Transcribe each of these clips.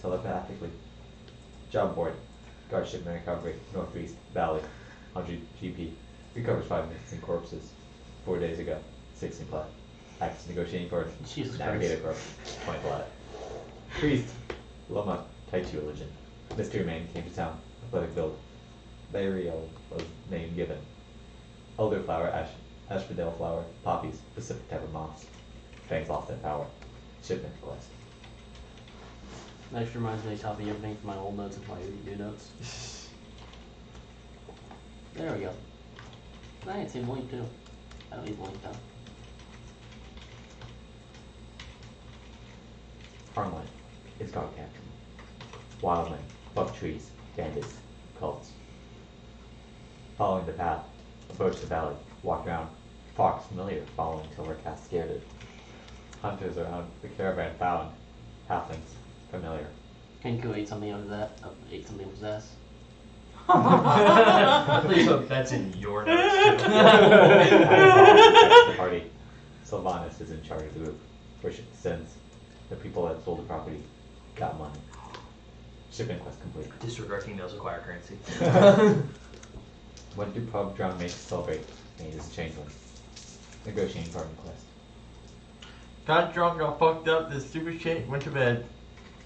telepathically. Job board. Guard shipment recovery. Northeast Valley. 100 GP. Recovers 5 missing corpses. 4 days ago. 16 plat. Acts negotiating for Jesus Navigator Corp. 20 plat. Priest. Loma. Taichi religion. Mystery man came to town. Athletic build. Burial was name given. Elderflower, asphodel flower, poppies, Pacific type of moss. Fangs lost their power. Shipment request. That actually reminds me of copying everything from my old notes into my new notes. There we go. I ain't seen link too. I don't need link though. Farmland is God captain. Wildland, buck trees, bandits, cults. Following the path, approach the valley, walk around. Fox familiar, following till we're cast scared it. Hunters around the caravan found. Halflings familiar. Kenku ate something out of that. Ate something with his ass. Please hope that's in your notes too. The party. Sylvanus is in charge of the group. Worship sends. The people that sold the property got money. Shipping quest complete. Disregard emails acquire currency. Went to pub, drowned mates, celebrate. Made is a changeling. Negotiating partner quest. Got drunk, got fucked up, this stupid shit, went to bed.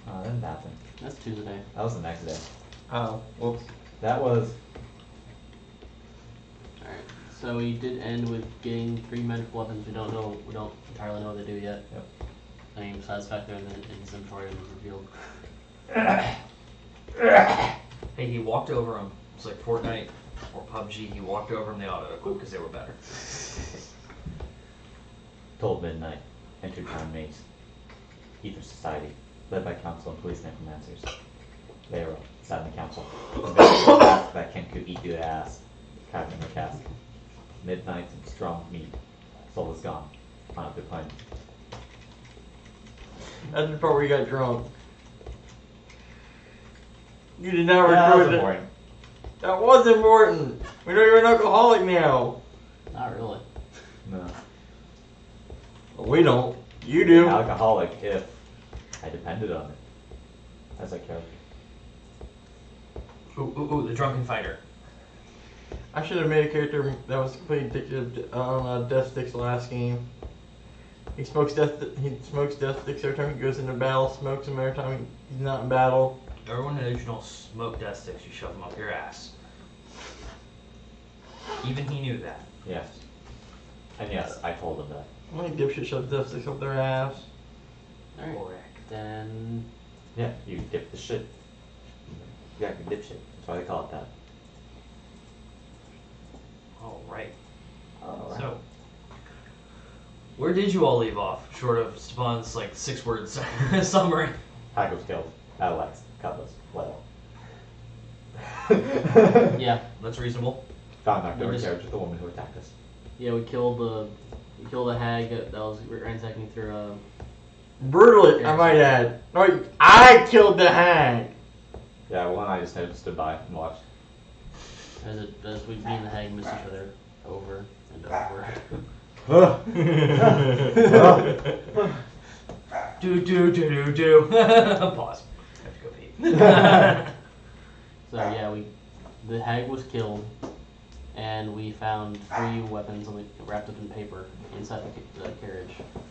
Oh, that didn't happen. That's Tuesday. That was the next day. Oh, whoops. That was. Alright. So we did end with getting 3 magical weapons. We don't entirely know what they do yet. Yep. I mean, besides the fact they're in his inventory and was revealed. Hey, he walked over them. It's like Fortnite or PUBG. He walked over them. They auto equipped because they were better. Told midnight. Entered town maze. Ether Society. Led by council and police necromancers. Vero. Sat in the council. Asked that Kenku eat your ass. Having the cask. Midnight and strong meat. Soul is gone. On up the plane. That's the part where you got drunk. You did not Yeah, that record was it. boring. That was important. We know you're an alcoholic now. Not really. No. Well, we don't. You do. Alcoholic if I depended on it. As a character. Ooh, the drunken fighter. I should have made a character that was completely addicted on Death Sticks last game. He smokes death sticks every time he goes into battle. Smokes them every time he's not in battle. Everyone knows you don't smoke death sticks. You shove them up your ass. Even he knew that. Yes. And yes, I told him that. How many dipshits shove death sticks up their ass? Alright. Correct. Then Yeah, you dip the shit. Yeah, you dip shit. That's why they call it that. All right. Alright. So, where did you all leave off? Short of Spawn's like 6 words summary. Hag was killed. Alex, Cutlass, Leto. yeah. That's reasonable. Found knocked We over just- carriage with the woman who attacked us. Yeah, we killed a hag that was ransacking through Brutally, I might add. No, I killed the hag. Yeah, one I just stood by and watched. as me and the hag miss each other over and over. Do. Pause. I have to go pee. So yeah, the hag was killed, and we found 3 weapons wrapped up in paper inside the carriage.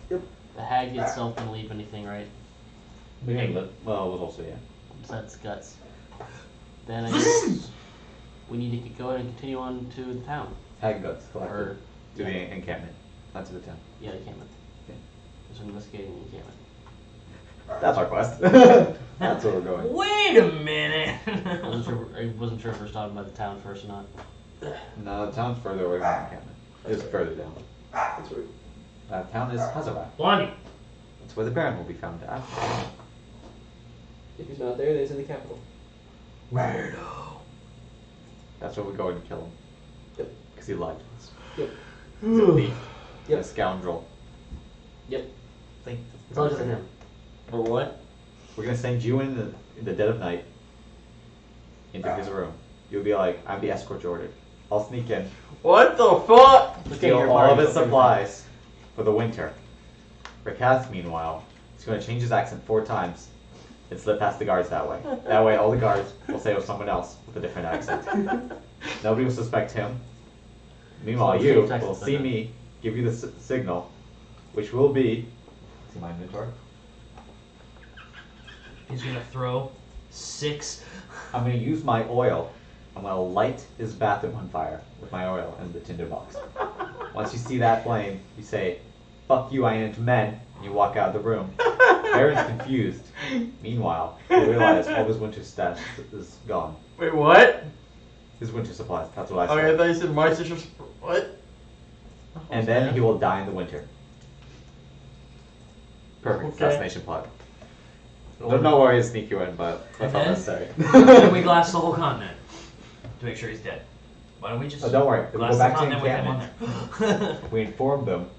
Yep. The hag itself didn't leave anything, right? Well, it was also, yeah. Besides guts. Then I guess we need to go ahead and continue on to the town. Hag guts Or collected. To the encampment. Not to the town. yeah, the encampment. Okay. Just investigating the encampment. That's our quest. That's where we're going. Wait a minute. I wasn't sure if we were starting by the town first or not. No, the town's further away from the encampment. It's further down. That's where town is Hazarak. Blondie. That's where the Baron will be found after. If he's not there, then he's in the capital. Weirdo. That's where we're going to kill him. Yep. Because he lied to us. Yep. He's a thief. Yep. A scoundrel. Yep. Think. It's all just him. Or what? We're gonna send you in the dead of night into his room. You'll be like, I'm the escort you ordered. I'll sneak in, What the fuck? steal all of his supplies for the winter. Rakath, meanwhile, is gonna change his accent 4 times and slip past the guards that way. That way, all the guards will say it was someone else with a different accent. Nobody will suspect him. Meanwhile, So you safe will Texas see then. me give you the signal, which will be. See my inventory? He's gonna throw 6. I'm going to use my oil. I'm going to light his bathroom on fire with my oil in the tinderbox. Once you see that flame, you say, "Fuck you, I ain't men," and you walk out of the room. Aaron's confused. Meanwhile, you realize all his winter stash is gone. Wait, what? His winter supplies, that's what I Okay, I said. thought you said my sister's. What? And then he will die in the winter. Perfect Okay. assassination plot. Don't know where he'll sneak you in, but that's not And necessary. Then we glass the whole continent to make sure he's dead. Why don't we just Oh, don't worry. If we glass go the back to continent with him on encampment, there? we inform them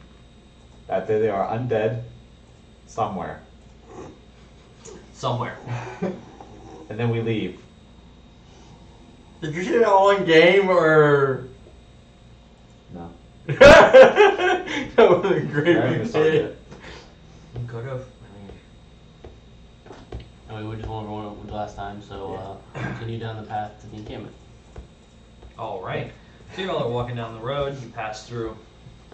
that they are undead somewhere. Somewhere. And then we leave. Did you say that all in game or? No. That was a great I haven't even started big yet. Could have. I mean, we just went over one last time, so continue down the path to the encampment. All right. So you all are walking down the road. You pass through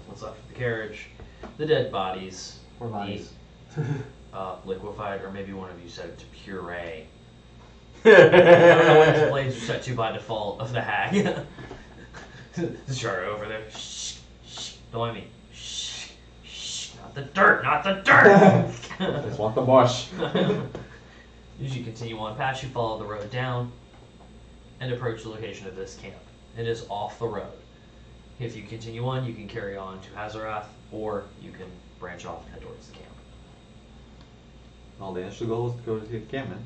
what's left of the carriage, the dead bodies, Poor bodies. liquefied, or maybe one of you said to puree. I don't know what his blades are set to by default of the hag. The charter over there. Shh, shh, don't mind me. Shh, shh, not the dirt, not the dirt. I just want the mush. As you continue on past, you follow the road down and approach the location of this camp. It is off the road. If you continue on, you can carry on to Hazarath, or you can branch off and head towards the camp. Well, the initial goal is to go to the encampment.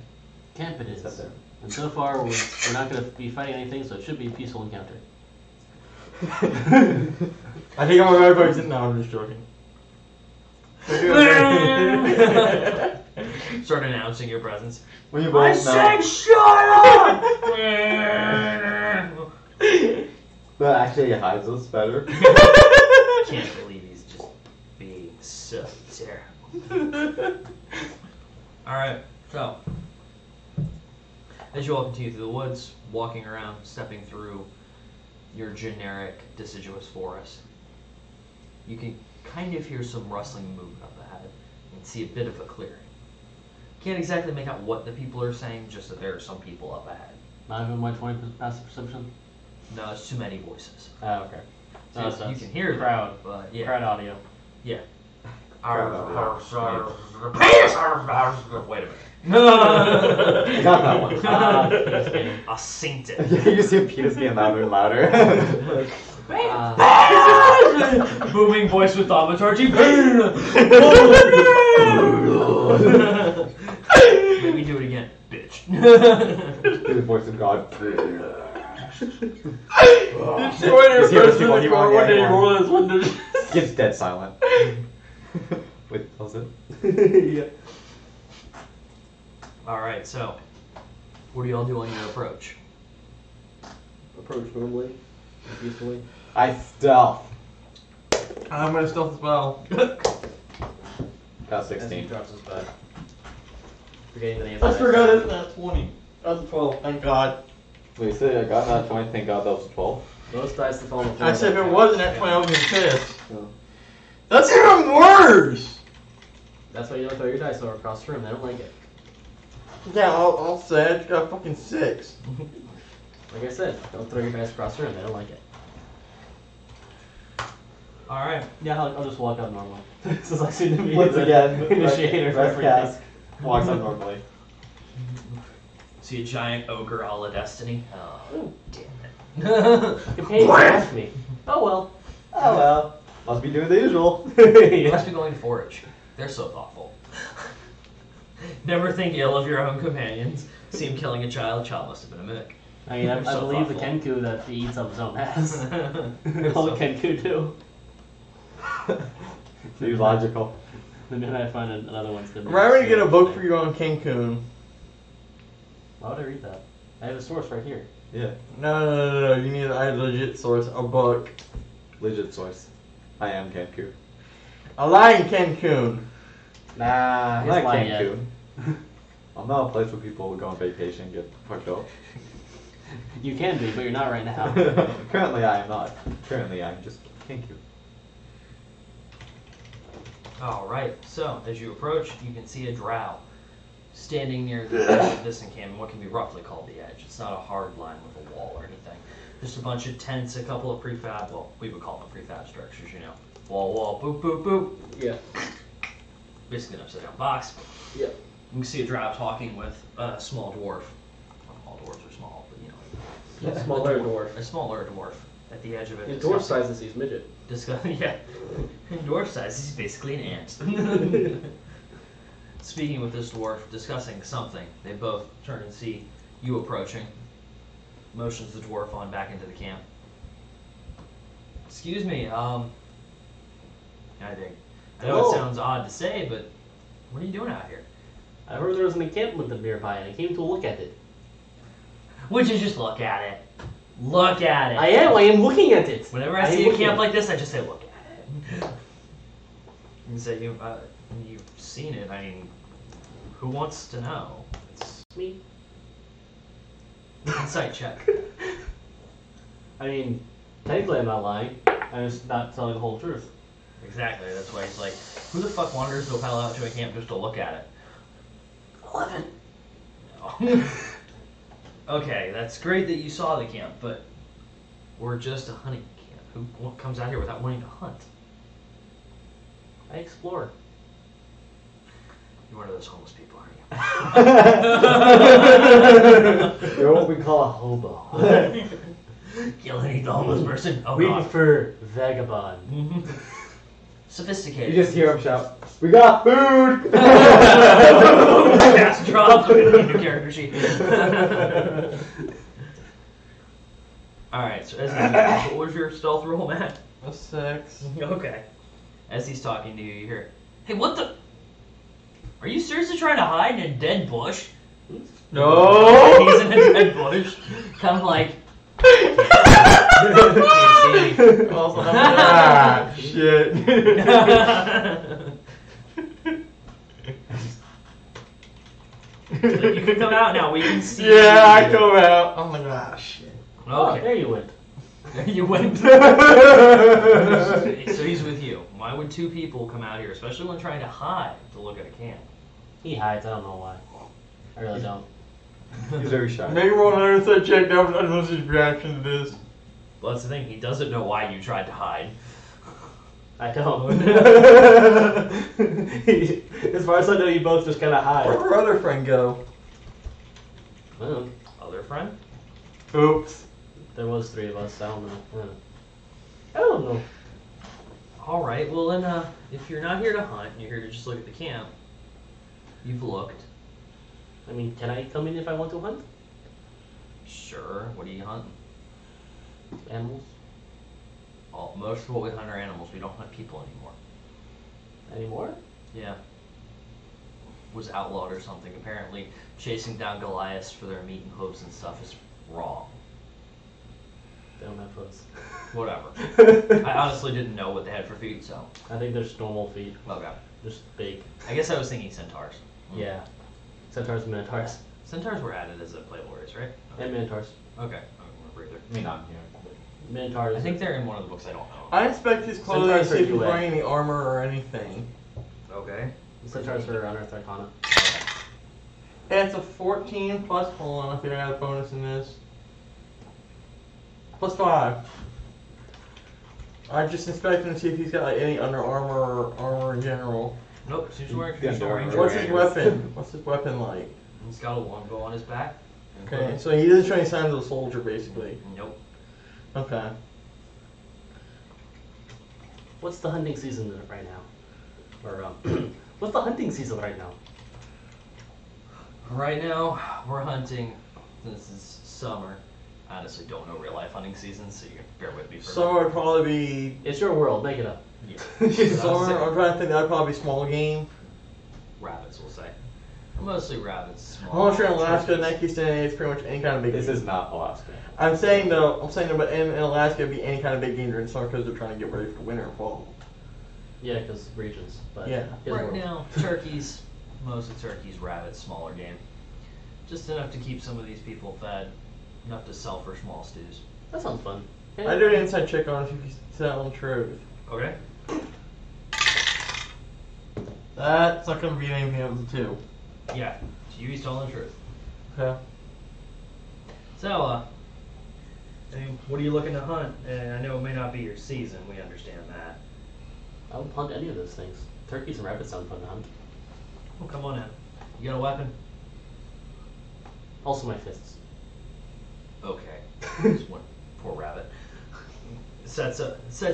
Camp it is. Step there. And so far, we're not going to be fighting anything, so it should be a peaceful encounter. I think I'm a right person. No, I'm just joking. Start announcing your presence. When you I both said know. shut up! But actually, it hides us better. Can't believe he's just being so terrible. Alright, so as you all continue through the woods, walking around, stepping through your generic deciduous forest, you can kind of hear some rustling movement up ahead and see a bit of a clearing. Can't exactly make out what the people are saying, just that there are some people up ahead. Not even my 20 passive perception? No, it's too many voices. Oh, okay. So So you can hear them, crowd. but yeah. Crowd audio. Yeah. Crowd Wait a minute. I got that one. Just kidding. I synced it. You see Peter's getting louder and louder. Booming voice with thaumaturgy. Maybe do it again, bitch. The voice of God. Spoiler hear us person people in the you car want, one day yeah, roll his window. Gets dead silent. Wait, what was it? Yeah. Alright, so what do y'all do on your approach? Approach normally, peacefully. I stealth. I'm gonna stealth as well. Got As he 16. drops his bed. Forgetting that he has I a dice forgot roll. it's not 20. That's a 12. Thank God. Wait, so I got that 20, thank God that was 12. Most dice that fall on the floor. I said if it wasn't at 20, I was gonna be pissed. No. That's even worse. That's why you don't throw your dice over across the room. They don't like it. Yeah, I'll say I just got a fucking 6. Like I said, don't throw your dice across the room. They don't like it. Alright. Yeah, I'll just walk out normally. Since I seem to be Once the again, initiator for Red everything. Cask walks up normally. See a giant ogre a la Destiny. Oh, damn it. Companions asked me. Oh well. Oh well, must be doing the usual. You must be going to forage. They're so thoughtful. Never think ill of your own companions. See him killing a child. Child must have been a mimic. I mean, I So believe the thoughtful. Kenku that he eats up his own ass. So- All the Kenku do. Be logical. And then I find another one's gonna be. I'm ready to get a book for you on Cancun. Why would I read that? I have a source right here. Yeah, No. You need a legit source, a book. legit source. I am Cancun. A lie in Cancun. Nah, He's not lying yet. Cancun. I'm not a place where people go on vacation and get fucked up. You can be, but you're not right now. Currently, I am not. Currently, I'm just. Thank you. Alright, so as you approach, you can see a drow standing near the edge of this encampment, what can be roughly called the edge. It's not a hard line with a wall or anything. Just a bunch of tents, a couple of prefab, well, we would call them prefab structures, you know. Wall, boop, boop, boop. Yeah. Basically an upside down box. Yeah. You can see a drow talking with a small dwarf. Well, all dwarves are small, but you know. Smaller dwarf. A smaller dwarf at the edge of it. In dwarf sizes, he's midget. Yeah. In dwarf size, he's basically an ant. Speaking with this dwarf, discussing something, they both turn and see you approaching. Motions the dwarf on back into the camp. Excuse me, I know Hello. it sounds odd to say, but what are you doing out here? I heard there was an encampment nearby, and I came to look at it. Would you just look at it? Look at it. I am looking at it. Whenever I see a camp like this, I just say, look at it. You say, you've seen it. I mean, who wants to know? It's me. Insight check. I mean, technically I'm not lying. I'm just not telling the whole truth. Exactly. That's why he's like, who the fuck wanders to a pal out to a camp just to look at it? 11. No. Okay, that's great that you saw the camp, but we're just a hunting camp. Who comes out here without wanting to hunt? I explore. You're one of those homeless people, aren't you? You're what we call a hobo. Kill any homeless person? Oh, We God. prefer vagabond. Sophisticated. You just hear him shout, "We got food!" Fast drop. Look at the new character sheet. Alright, so as what was your stealth roll, Matt? A 6. Okay. As he's talking to you, you hear, hey, what the? Are you seriously trying to hide in a dead bush? No! He's in a dead bush. Kind of like. Also, ah, shit. You can come out now. We can see. Yeah, I come out. Oh my gosh, shit. Oh, Okay. there you went. There you went. So he's with you. Why would two people come out here, especially when trying to hide to look at a camp? He hides, I don't know why. I really don't. He's very shy. Maybe roll another insight check now, but I don't know his reaction to this. Well, that's the thing. He doesn't know why you tried to hide. I don't. As far as I know, you both just kind of hide. Where'd our other friend go? Well, Other friend? Oops. there was 3 of us, I don't know. I don't know. All right. Well, then, if you're not here to hunt, and you're here to just look at the camp, you've looked. I mean, can I come in if I want to hunt? Sure. What are you hunting? Animals? Most of what we hunt are animals. We don't hunt people anymore. Anymore? Yeah. Was outlawed or something. Apparently, chasing down Goliaths for their meat and hooves and stuff is wrong. They don't have hooves. Whatever. I honestly didn't know what they had for feet, so. I think there's normal feet. Okay. Just big. I guess I was thinking centaurs. Yeah. Centaurs and minotaurs. Centaurs were added as a Playable race, right? And minotaurs. Okay. I don't remember either. I mean, not here. Minotaurs. I think they're in one of the books I don't know. I inspect his clothing to Centaurs see if are he's UA. wearing any armor or anything. Okay. Centaurs are Unearthed Arcana. And it's a 14 plus, hold on, I think I got a bonus in this. Plus 5. I just inspect him to see if he's got like any under armor or armor in general. Nope. Seems to wear Yeah, traditional they're ranger. What's his Rangers. weapon? What's his weapon like? He's got a longbow on his back. Okay, so he doesn't show any signs of a soldier basically. Nope. Okay. What's the hunting season right now? Or, what's the hunting season right now? Right now, we're hunting. This is summer. I honestly don't know real life hunting seasons, so you can bear with me for Summer would probably It's your world, make it up. Yeah. be. Summer, I'm trying to think that'd probably be small game. Rabbits, we'll say. Mostly rabbits. Small. Unless you're in Alaska, in that case, then it's pretty much any kind of big This game. is not Alaska. I'm saying though, but in Alaska, it'd be any kind of big game during summer because they're trying to get ready for winter and fall. Yeah, because regions. But Yeah. his Right world. now, turkeys, Mostly turkeys, rabbits, smaller game. Just enough to keep some of these people fed. Enough to sell for small stews. That sounds fun. I do an inside check on if you can tell the truth. Okay. That's not going to be anything of the two. Yeah. So you told the truth. Okay. So, I mean, what are you looking to hunt? And I know it may not be your season. We understand that. I would hunt any of those things. Turkeys and rabbits sound fun to hunt. Well, come on in. You got a weapon? Also my fists. Okay. Just one poor rabbit. Sets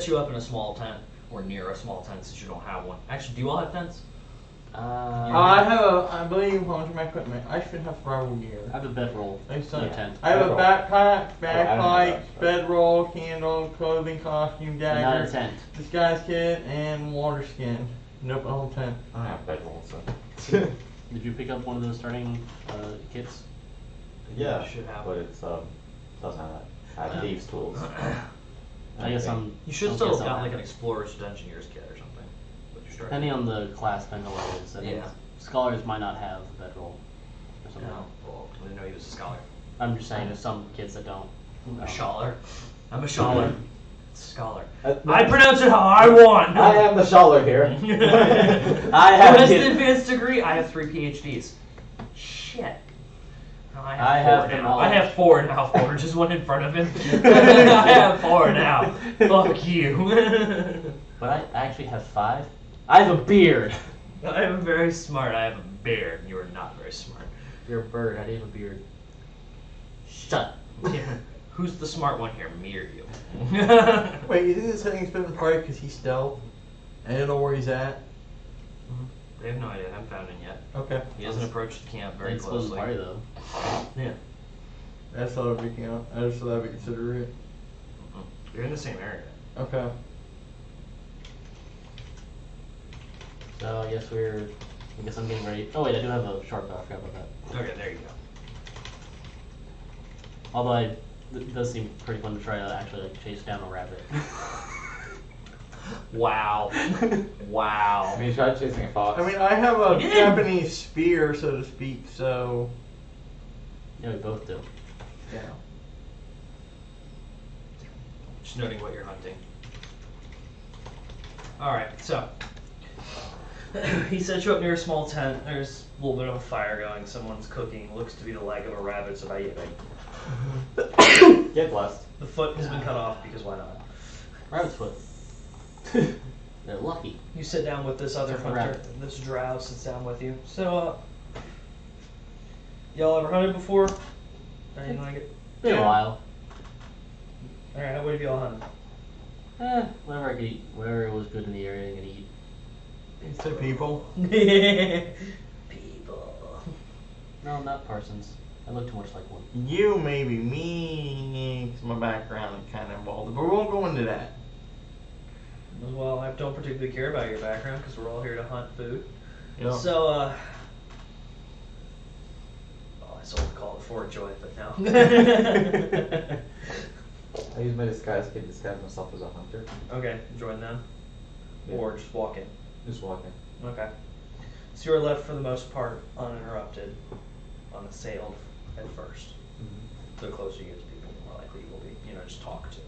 you up in a small tent, or near a small tent since you don't have one. Actually, do you all have tents? I believe, how much of my equipment? I should have survival gear. I have a bedroll. I still and a tent. I have a Bedroll. backpack, I don't have bagpipe, that. bedroll, candle, clothing, costume, Not a dagger, tent. disguise kit, and water skin. Nope, a whole tent. I don't have bedroll, so. Did you pick up one of those starting kits? Yeah, You should have. but it's doesn't have that. I have thieves' tools. I guess I'm. You should some still kids have don't got like have an it. explorer's dungeoneer's kit or something. With your strike. Depending on the class, depending on what it is. I think Yeah. Scholars might not have a bedroll or something. No. Well, I didn't know he was a scholar. I'm just saying there's some kids that don't. A scholar. I'm a scholar. Scholar. No. I pronounce it how I want. I am the Schaller here. I Who have has kid- the advanced degree? I have 3 PhDs. Shit. No, I I have have the 4 now. I knowledge. have 4 now. 4, just one in front of him. I have 4 now. Fuck you. But I actually have 5. I have a beard. I am very smart. I have a beard. You are not very smart. You're a bird. How do you have a beard? Shut. Yeah. Who's the smart one here, me or you? Wait, you think this thing's been party because he's stealth? And I don't know where he's at? They have no idea. I haven't found him yet. Okay. He hasn't approached the camp very It's close to closely. party though. Yeah. That's how we can. I just thought we consider it. You're in the same area. Okay. So I guess I'm getting ready. Oh wait, I do have a sharp bow. I forgot about that. Okay, there you go. Although it does seem pretty fun to try to actually like chase down a rabbit. Wow. Wow. I mean, you tried chasing a fox. I mean, I have a You did. Japanese spear, so to speak, so. Yeah, we both do. Yeah. Just noting what you're hunting. Alright, so. He set you up near a small tent. There's a little bit of a fire going. Someone's cooking. Looks to be the leg of a rabbit, so Get blessed. the foot has been cut off because why not? Rabbit's foot. They're lucky. You sit down with this other Except for hunter. rabbit. This drow sits down with you. So, y'all ever hunted before? Anything like it? Been a while. Alright, what have y'all hunted? Whatever I could eat. Whatever was good in the area, I could eat. It's the people. People. No, not Parsons. I look too much like one. You maybe, me, 'cause my background is kind of involved, but we won't go into that. Well, I don't particularly care about your background because we're all here to hunt food. Yep. So, I sold the call it Fort Joy, but no. I use my disguise kit to disguise myself as a hunter. Okay, join them. Yeah. Or just walk in. Just walking. Okay. So you're left for the most part uninterrupted, unassailed at first. The closer you get to people, the more likely you will be, just talk to.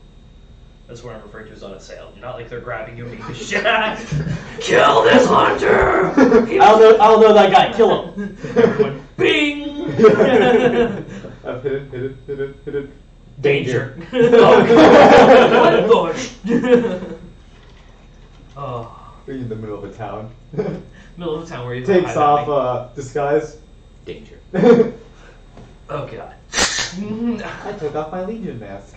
That's what I'm referring to as unassailed. Not like they're grabbing you and beating the shit out. Kill this hunter! I'll know that guy. Kill him. Everyone, bing! I've hit it. Danger. Oh, Oh. Are you in the middle of a town? Middle of the town where you Takes hide off behind disguise. Danger. Oh god. I took off my Legion mask.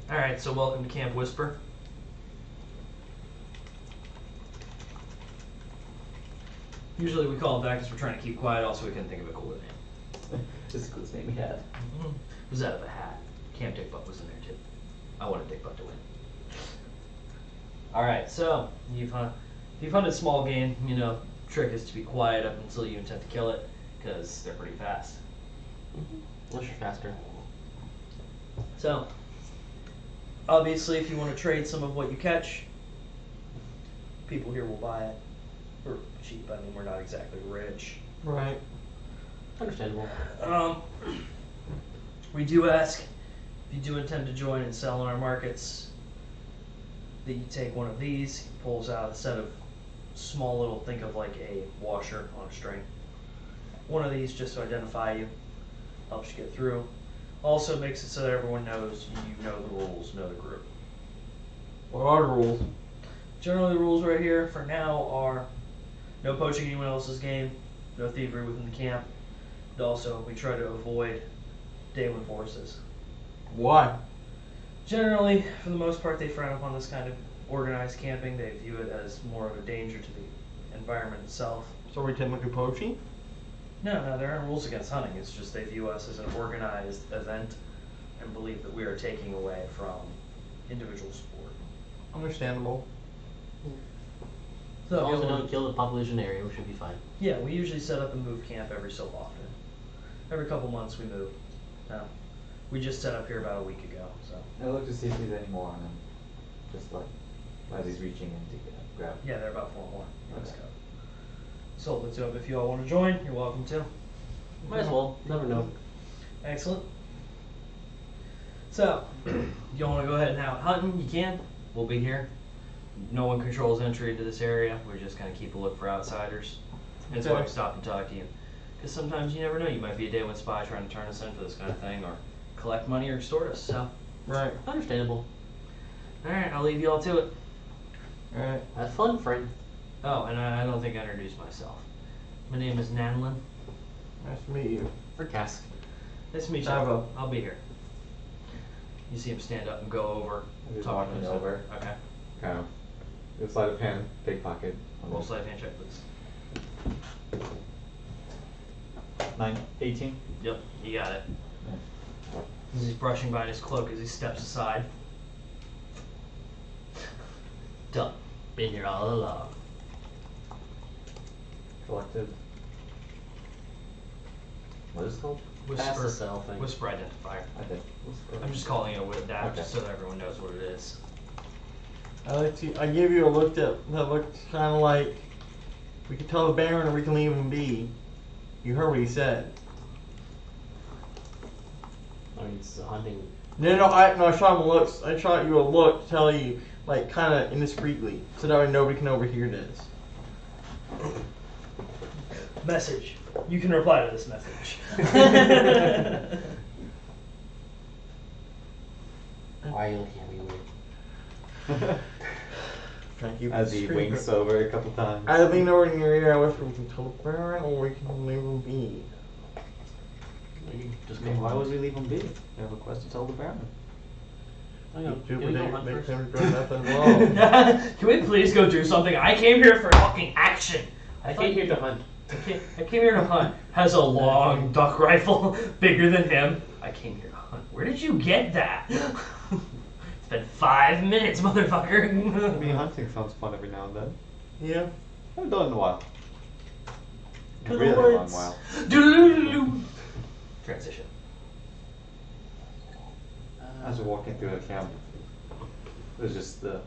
Alright, so welcome to Camp Whisper. Usually we call it that because we're trying to keep quiet, also we couldn't think of a cooler name. Just the coolest name we had. It was out of a hat. Camp Dick Butt was in there too. I wanted Dick Butt to win. Alright, so you've hunted small game, trick is to be quiet up until you intend to kill it, because they're pretty fast. Unless you're faster. So, obviously if you want to trade some of what you catch, people here will buy it. We're cheap. I mean, we're not exactly rich. Right. Understandable. We do ask if you do intend to join and sell in our markets that you take one of these. He pulls out a set of small little, think of like a washer on a string. One of these just to identify you, helps you get through. Also makes it so that everyone knows you know the rules, know the group. What are the rules? Generally, the rules right here for now are no poaching anyone else's game, no thievery within the camp, and also we try to avoid day one forces. Why? Generally, for the most part, they frown upon this kind of organized camping. They view it as more of a danger to the environment itself. So we technically poaching? No, there aren't rules against hunting. It's just they view us as an organized event and believe that we are taking away from individual sport. Understandable. So So, also don't kill the population area, we should be fine. yeah, we usually set up and move camp every so often. Every couple months we move. We just set up here about a week ago, so. I look to see if there's any more on him. Just like, as he's reaching in to grab. Yeah, there are about 4 more. Let's Okay. go. So let's go. If you all want to join, you're welcome to. Might as well, never know. Excellent. So, you want to go ahead and out hunting? You can. We'll be here. No one controls entry into this area. We're just going to keep a look for outsiders. That's why we Okay. stopped and talked to you. Because sometimes you never know. You might be a day one spy trying to turn us in for this kind of thing, or collect money or extort us. So, Right. Understandable. all right, I'll leave you all to it. Right. Have fun, friend. Oh, and I don't think I introduced myself. My name is Nanlin. Nice to meet you. For Cask. Nice to meet you. Bravo. I'll be here. You see him stand up and go over. He's talk to walking himself. over. Okay. Kind of. The sleight of hand, pickpocket. Roll sleight of hand check, please. 18. Yep, you got it. Yeah. As he's brushing by his cloak as he steps aside. Done. Been here all along. Collective. What is it called? Pass the cell thing. Whisper identifier. I did. I'm just calling it a whip dash Okay. just so that everyone knows what it is. I give you a look that looks kind of like we can tell the Baron or we can leave him be. You heard what he said. I mean, it's hunting. No, I shot him a look. I shot you a look to tell you, like, kind of indiscreetly, so that way nobody can overhear this. Message. You can reply to this message. Why are you looking at me weird? Trying to keep As it he discreet, winks but- over a couple times. I lean over in your ear. I whisper, "We can tell the Baron or we can leave him be." Just I go mean, why hunt. would we leave him be? We have a quest to tell the Baron. I know. You Can we go two hunt make first? him do nothing wrong. Can we please go do something? I came here for fucking action. I came here to hunt. I came here to hunt. Has a long duck rifle, bigger than him. I came here to hunt. Where did you get that? It's been 5 minutes, motherfucker. I mean, hunting sounds fun every now and then. Yeah. I haven't done it in a while. To the Really long woods. while. Doo-doo-doo-doo. Transition. As we're walking through the camp, there's just the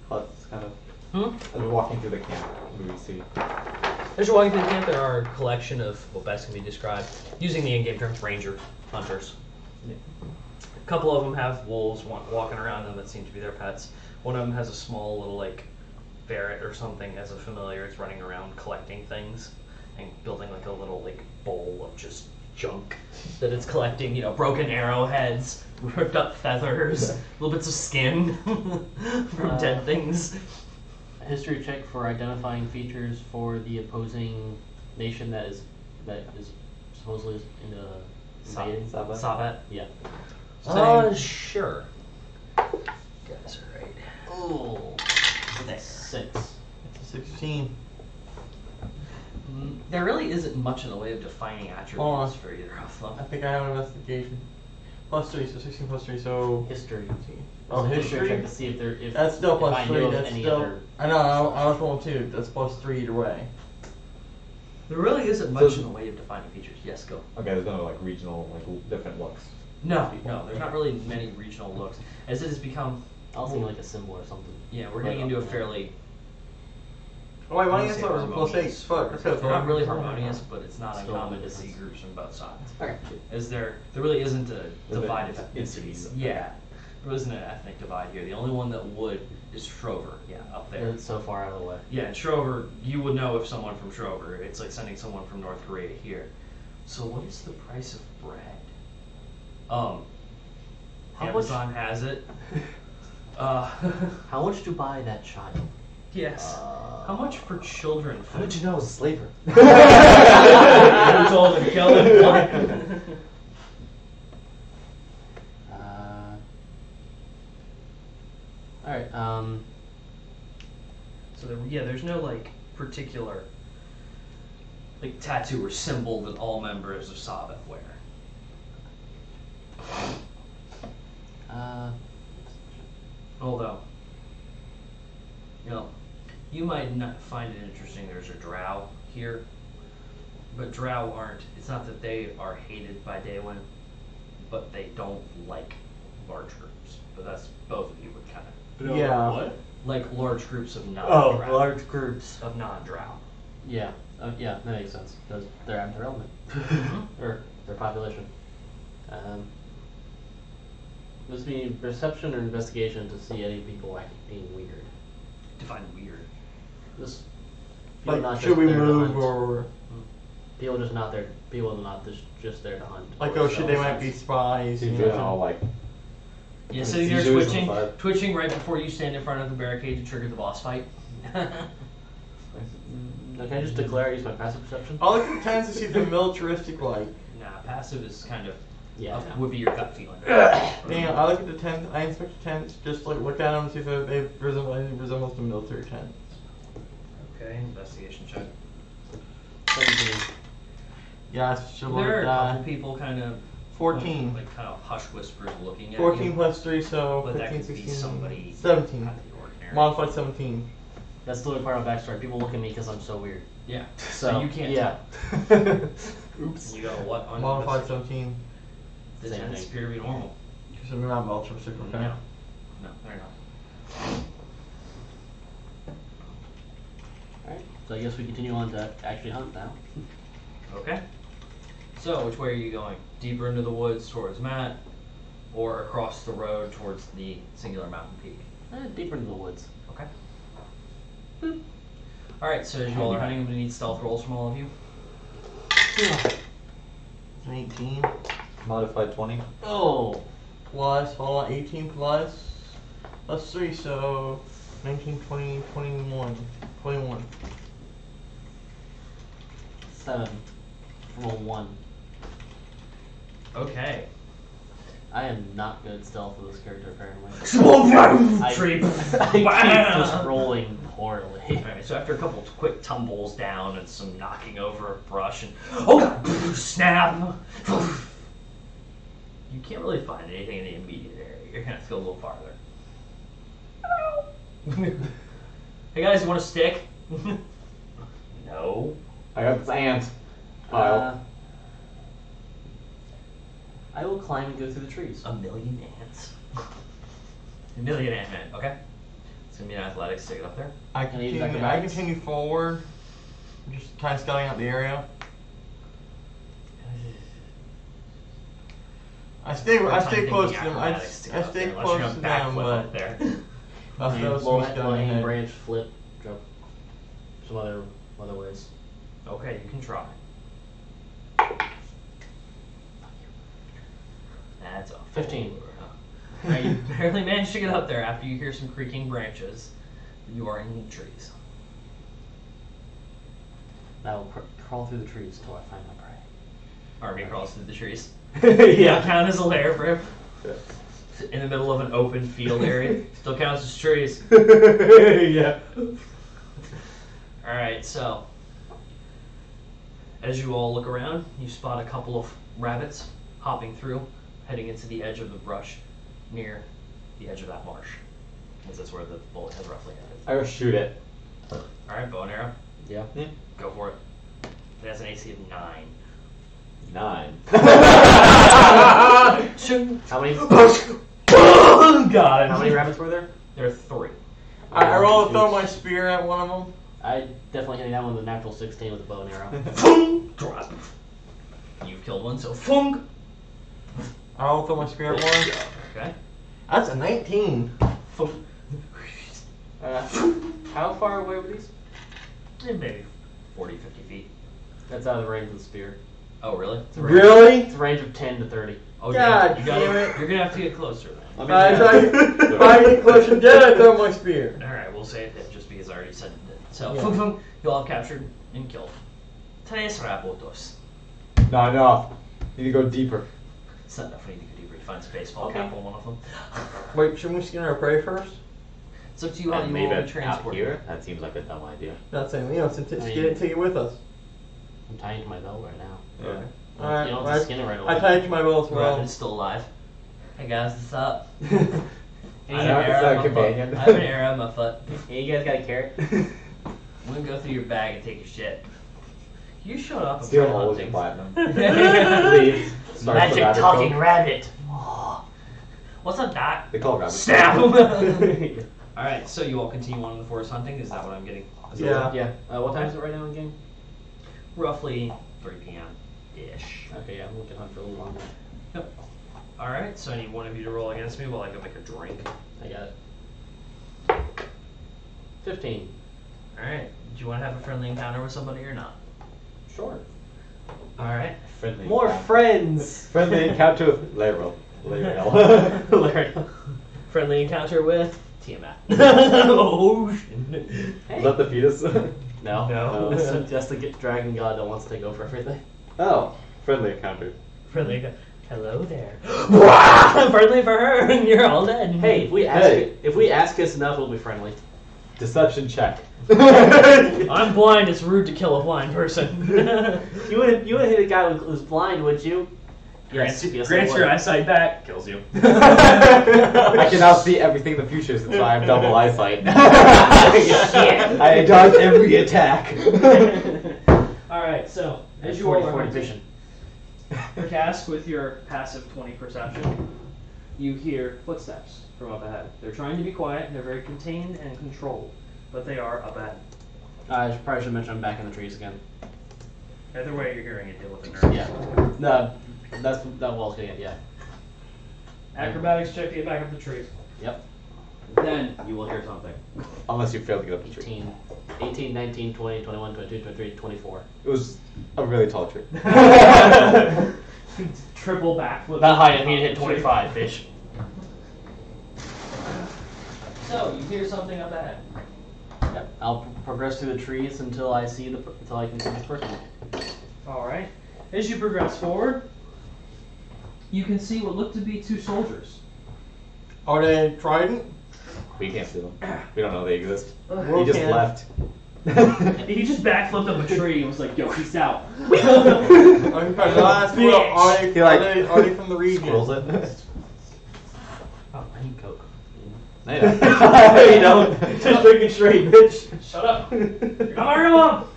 huts kind of. As we're walking through the camp, what do we see? As you're walking through the camp, there are a collection of what best can be described using the in-game term ranger hunters. A couple of them have wolves walking around them that seem to be their pets. One of them has a small little like ferret or something as a familiar. It's running around collecting things and building like a little like bowl of just junk that it's collecting. You know, broken arrowheads, ripped up feathers, little bits of skin from dead things. A history check for identifying features for the opposing nation that is supposedly in the invading. Sabat? Sabat. Yeah. Sure. Guys are right. Oh. 6. It's a 16. There really isn't much in the way of defining attributes for either of I them. think I have investigation. Plus 3, so 16 plus 3, so. History. Oh, It's a history check history? to see if there if That's still if plus I 3. know of That's any still. other. I know, I was rolling 2. That's plus 3 either way. There really isn't much in the way of defining features. Yes, go. Okay, there's no like regional, like different looks. No, there's not really many regional looks. As it has become, I was thinking like a symbol or something. yeah, we're getting into a fairly Oh wait, I my wouldn't say answer was a +8. harmonious. Fuck, that's They're not really harmonious. harmonious, but it's not Still uncommon a to see difference. groups from both sides. Okay. Is there really isn't a There's divide an of ethnicity. ethnicities. Yeah. There isn't an ethnic divide here. The only one that would is Shrover, yeah, up there. It's so far out of the way. Yeah, and Shrover, you would know if someone from Shrover. It's like sending someone from North Korea here. So what is the price of bread? How Amazon has it. Uh, How much to buy that child? yes. How much for children? How did you know I was a slaver? You told him, kill him. Alright, So there's no like particular like tattoo or symbol that all members of Sabbath wear. Although, you might not find it interesting there's a drow here, but drow aren't, it's not that they are hated by Daewin, but they don't like large groups. But that's, both of you would kind of, Yeah. What? like large groups of Oh, non-drow. large groups. Of non-drow. yeah, yeah, that makes sense, because they're at their element. Or their population. This be perception or investigation to see any people being weird. Define weird. Just people not Like, just should we there to move hunt. or People just not there. People not just there to hunt. like, or oh shit, they sell might be sense. spies. In You know? general, like, Yeah, It's sitting there usually twitching, some fire. twitching right before you stand in front of the barricade to trigger the boss fight. Now, can I just declare I use my passive perception? I look at tends to see the militaristic like. Nah, passive is kind of Yeah. would be your gut feeling. Damn, I look at the tents. I inspect the tents, just like look at them, see if they resemble any resemblance to military tents. Okay, investigation check. 17. Yeah, I should There are look a at couple people kind of 14. like kind of hush whispers looking at 14 you. plus 3, so But that 15, could be 16, somebody 17. out of the ordinary. Modified 17. That's literally part of my backstory. People look at me because I'm so weird. Yeah. So, So you can't yeah. Oops. tell. You got a what on Modified investigation? 17. The Same tents thing. appear to be normal. So we're not militaristic, okay? No. No, they're not. Alright. So I guess we continue on to actually hunt now. Okay. So, which way are you going? Deeper into the woods towards Matt, or across the road towards the singular mountain peak? Deeper into the woods. Okay. Boop. Alright, so as you all are hunting, I'm going to need stealth rolls from all of you. 19. modified 20. Oh! Plus, hold on, 18 plus 3, so 19, 20, 21. 21. 7. From a 1. Okay. I am not good at stealth with this character apparently. I Tree. keep just rolling poorly. Alright, so after a couple of quick tumbles down and some knocking over of brush and oh god, snap! You can't really find anything in the immediate area. You're gonna have to go a little farther. Hey guys, you want a stick? No. I got this ant pile. I will climb and go through the trees. A million ants. A million ant-men, okay? It's gonna be an athletics to get up there. I Can I use continue, acrobatics? forward, just kind of scouting out the area. I stay close to them. I stay close to them, but there. that was Low me scouting aim, ahead. branch, flip, jump. Some other ways. Okay, you can try. That's a 15. 4. Now you barely managed to get up there after you hear some creaking branches. You are in the trees. I will crawl through the trees until I find my prey. Army crawls through the trees. Yeah. Count as a lair for him. In the middle of an open field area. Still counts as trees. Yeah. Alright, so as you all look around, you spot a couple of rabbits hopping through, heading into the edge of the brush near the edge of that marsh. Because that's where the bullet has roughly headed. I will shoot it. Alright, bow and arrow. Yeah. Go for it. It has an AC of 9. 9. Shoot! How many? Got it. How many rabbits were there? There are 3. I roll to throw my spear at one of them. I definitely hitting that one with a natural 16 with a bow and arrow. Drop. You've killed one, so fung. I'll throw my spear at one. Okay. That's a 19. How far away were these? Maybe 40, 50 feet. That's out of the range of the spear. Oh, really? Really? It's a range of 10 to 30. Oh, God yeah. damn it. You're gonna have to get closer then. Let If me I get closer, then I throw my spear. Alright, we'll say it hit just because I already said it did. So, Yeah. fung fung, you all captured and killed. Tres rabotos. Not enough. Need to go deeper. It's not enough. We need to go deeper. Find a baseball Okay. cap on one of them. Wait, shouldn't we skin our prey first? It's up to you how And you leave want it to out transport here? That seems like a dumb idea. Not saying, you know, skin I it mean- and take it with us. I'm tying to my belt right now. Yeah. Alright, You don't well, have to skin it right away. I tied it to my belt as well. Raven's still alive. Hey guys, what's up? I know, it's a companion. I have an arrow in my foot. Hey, you guys got a carrot? I'm gonna go through your bag and take your shit. You showed up and Steal started holes in hunting. platinum. Leave. Starts the Magic rabbit talking hole. rabbit. What's up, Doc? They call it rabbit. Snap hole. him! Alright, so you all continue on in the forest hunting? Is that what I'm getting? Yeah. Yeah. What time is it right now in the game? Roughly 3 p.m.-ish. Okay, yeah, we can hunt for a little longer. Yep. Alright, so I need one of you to roll against me while I go make a drink. I got it. 15. Alright, do you want to have a friendly encounter with somebody or not? Sure. Alright. Friendly More encounter. friends! Friendly encounter with Laeral. Larry. Friendly encounter with Tiamat. Oh, shit. Hey. Is that the fetus? No. No. It's just the dragon god that wants to take over everything. Oh, friendly encounter. Friendly encounter. Hello there. Friendly for her, and you're all dead. Hey, if we ask this enough, we'll be friendly. Deception check. I'm blind. It's rude to kill a blind person. You wouldn't hit a guy who's blind, would you? Grants, yes, grants I your would. eyesight back. Kills you. I can now see everything in the future since I have double eyesight. I dodge every attack. All right. So as you 40, all are 40 hunting, vision. Cask with your passive 20 perception, you hear footsteps from up ahead. They're trying to be quiet. They're very contained and controlled, but they are up ahead. I probably should mention I'm back in the trees again. Either way, you're hearing it. Deal with the nerves. Yeah. No, that wall's gonna get, yeah. Acrobatics check to get back up the trees. Yep. Then you will hear something. Unless you fail to get up the tree. 18, 19, 20, 21, 22, 23, 24. It was a really tall tree. Triple backflip. Not high enough, you hit 25, fish. So you hear something up ahead. Yep. I'll progress through the trees until I see until I can see this person. All right. As you progress forward, you can see what look to be 2 soldiers. Are they trident? We can't see them. We don't know they exist. Well, He just can. left. He just backflipped up a tree and was like, "Yo, peace out." Are they He like- are they from the region? Squirrels it. Oh, I need Coke. You don't. Just drinking straight, bitch. Shut up. You're not my real mom.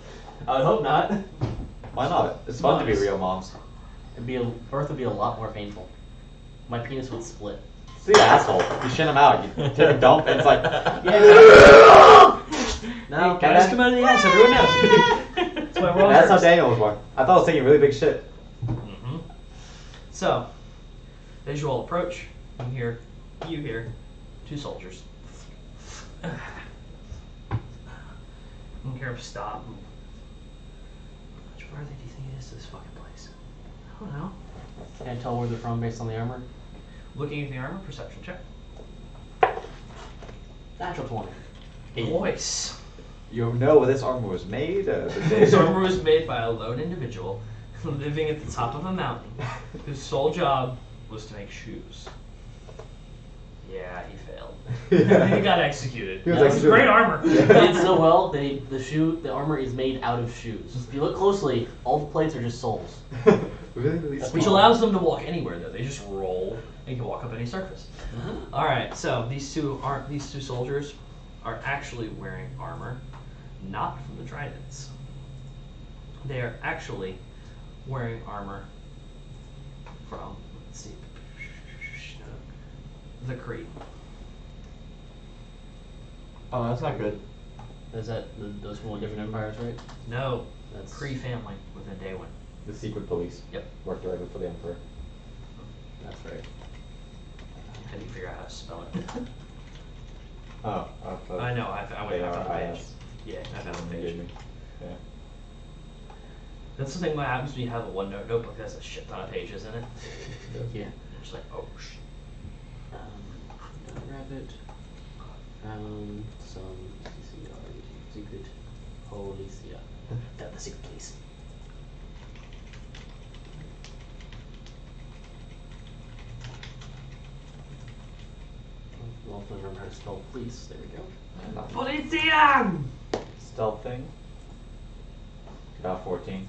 I would hope not. Why not? It's fun to be Nice. real moms. Birth would be a lot more painful. My penis would split. See, asshole. You shit him out. You take a dump and it's like. No, Guys, come out of the ass. Everyone knows. That's why we're all That's how nerds. Daniel was born. I thought I was taking really big shit. Mm-hmm. So, as you all approach, you hear 2 soldiers. You hear them stop. How much farther do you think it is to this fucking place? I don't know. Can't I tell where they're from based on the armor. Looking at the armor, perception check. Natural 20. Voice. You know where this armor was made? This armor was made by a lone individual living at the top of a mountain whose sole job was to make shoes. Yeah, he failed. Yeah. He got executed. He was That was executed. great armor. They did so well. The armor is made out of shoes. If you look closely, all the plates are just soles. Really, really Which small. allows them to walk anywhere though. They just roll and can walk up any surface. All right, so these two soldiers are actually wearing armor, not from the Tridents. They are actually wearing armor from, let's see, the Kree. Oh, that's not good. Is that those from all different empires, right? No, That's Kree family within Daywin. The secret police. Yep. Work directly for the Emperor. That's right. How do you figure out how to spell it? I I know, I went after the page. ARIS. Yeah, I found the You page. did me. Yeah. That's the thing what happens when you have a OneNote notebook that has a shit ton of pages in it. Yeah. You're just like, oh shit. Rabbit. Found some secret police. Yeah. Found the secret police. I'll also remember how to spell police. There we go. Polizia! Stealth thing. About 14.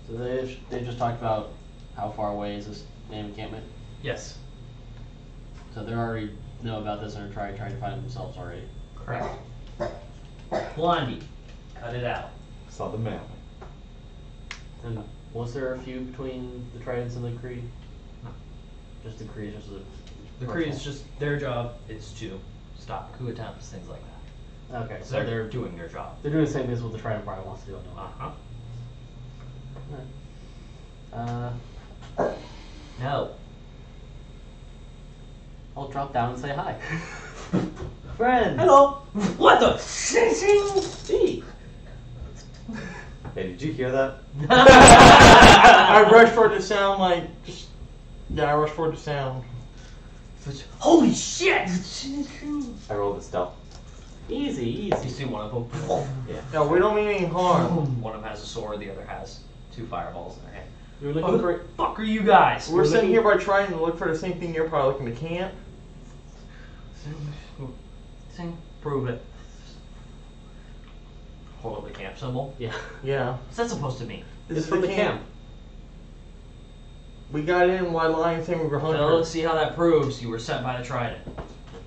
So they just talked about how far away is this damn encampment. Yes, So they already know about this and are trying to find it themselves already. correct. Blondie, cut it out. Saw the mail. And was there a feud between the Tridents and the Kree? No. Just the Kree, just The Kree is just, their job is to stop coup attempts, things like that. okay. So they're doing their job. They're doing the same thing as what the Trident probably wants to do. Uh-huh. No. I'll drop down and say hi. Friends. Hello! What the shit? Hey, did you hear that? I rushed for it to sound like I rushed for it to sound. Holy shit! I rolled a stealth. Easy, You easy. see one of them? Yeah. No, we don't mean any harm. One of them has a sword, the other has 2 fireballs in their hand. You're Who looking the for. fuck are you guys? We're sitting here by trying to look for the same thing you're probably looking to camp. Prove it. Hold up the camp symbol. Yeah. Yeah. What's that supposed to mean? This It's is from the camp. We got in while lying saying we were So let's hunters. see how that proves you were sent by the Trident.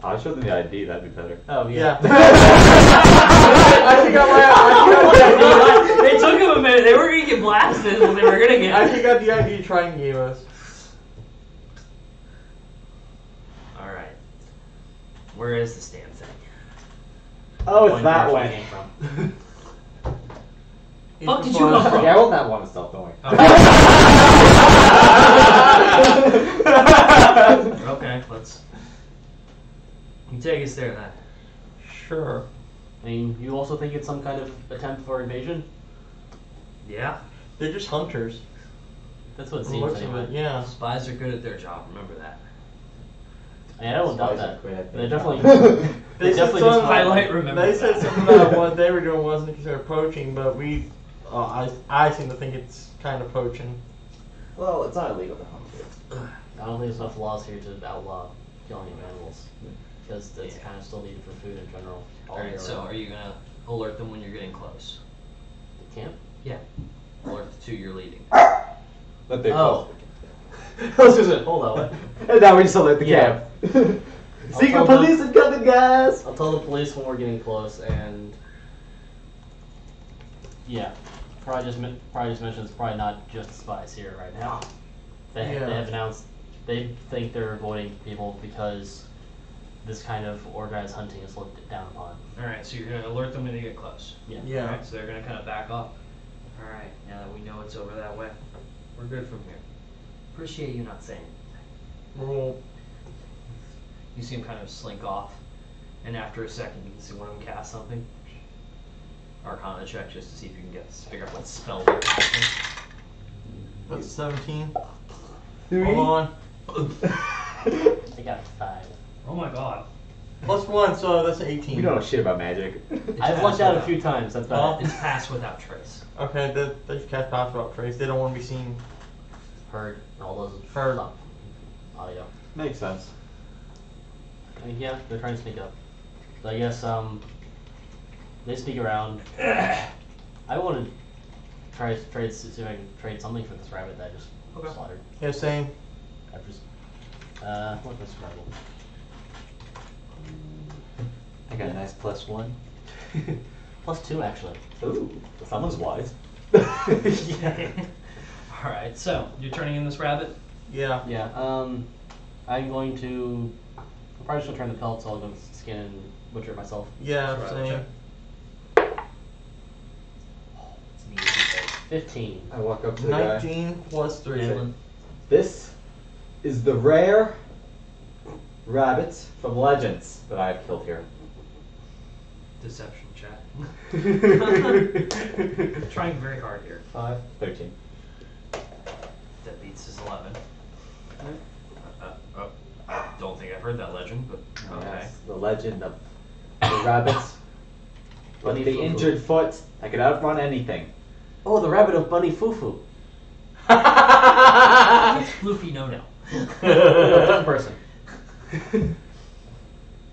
I'll show them the ID, that'd be better. Oh Yeah. yeah. I think I They took him a minute. They were gonna get blasted when they were gonna get. I think I got the ID Triton gave us. All right. Where is this damn thing? Oh, it's One that direction way. it came from. Fuck did you come from? Yeah, I rolled that one stealth, don't worry. Okay, let's. You take us there then. Sure. I mean, you also think it's some kind of attempt for invasion? Yeah. They're just hunters. That's what it From the seems looks of anyway. it, yeah. Spies are good at their job. Remember that. I don't doubt Spies are that. great at They their definitely. job. They said definitely something- just highlight, remember They said that. something about what they were doing wasn't considered poaching, but we, I seem to think it's kind of poaching. Well, it's not illegal to hunt here. I don't think there's enough laws here to outlaw killing of animals, because that's Yeah. kind of still needed for food in general. all year Alright, so round. are you gonna alert them when you're getting close? The camp? Yeah. Alert the 2 you're leading. Let they Oh. Let's just it. Hold on. And now we just alert the Yeah. camp. I'll Secret tell them- police is coming, guys! I'll tell the police when we're getting close, and yeah, probably just mention it's probably not just spies here right now. They Yeah. have announced they think they're avoiding people because this kind of organized hunting is looked down upon. Alright, so you're gonna alert them when you get close. Yeah. Yeah. Alright, so they're gonna kind of back off. Alright, now that we know it's over that way, we're good from here. Appreciate you not saying anything. Well, You see him kind of slink off, and after a second, you can see one of them cast something. Arcana check just to see if you can figure out what spell they're casting. what's 17? 3. Hold on. I got 5. Oh my god. Plus 1, so that's 18. We don't know shit about magic. I've lucked out a few times. That's Oh. about it. It's pass without trace. Okay, they've cast pass without trace. They don't want to be seen. Heard and all those Heard. stuff. Audio. Makes sense. I mean, yeah, they're trying to sneak up. So I guess they sneak around. I want to try to see if I can trade something for this rabbit that I just Okay. slaughtered. Yeah, same. I've just what's my survival? I got a nice +1. +2 actually. Ooh, someone's wise. Alright, so, you're turning in this rabbit? Yeah. Yeah. I'm going to. I'm probably just gonna turn the pelt, so I'll go skin and butcher it myself. Yeah, Survival same. check. 15. I walk up to the guy. 19 plus 3. Nayland. This is the rare rabbit from Legends that I have killed here. Deception check. Trying very hard here. 5, 13. That beats his 11. I don't think I've heard that legend, but okay. Yes, the legend of the rabbits with Bunny the Fufu. injured foot that could outrun anything. Oh, the rabbit of Bunny Fufu. It's Floofy No No. Different person.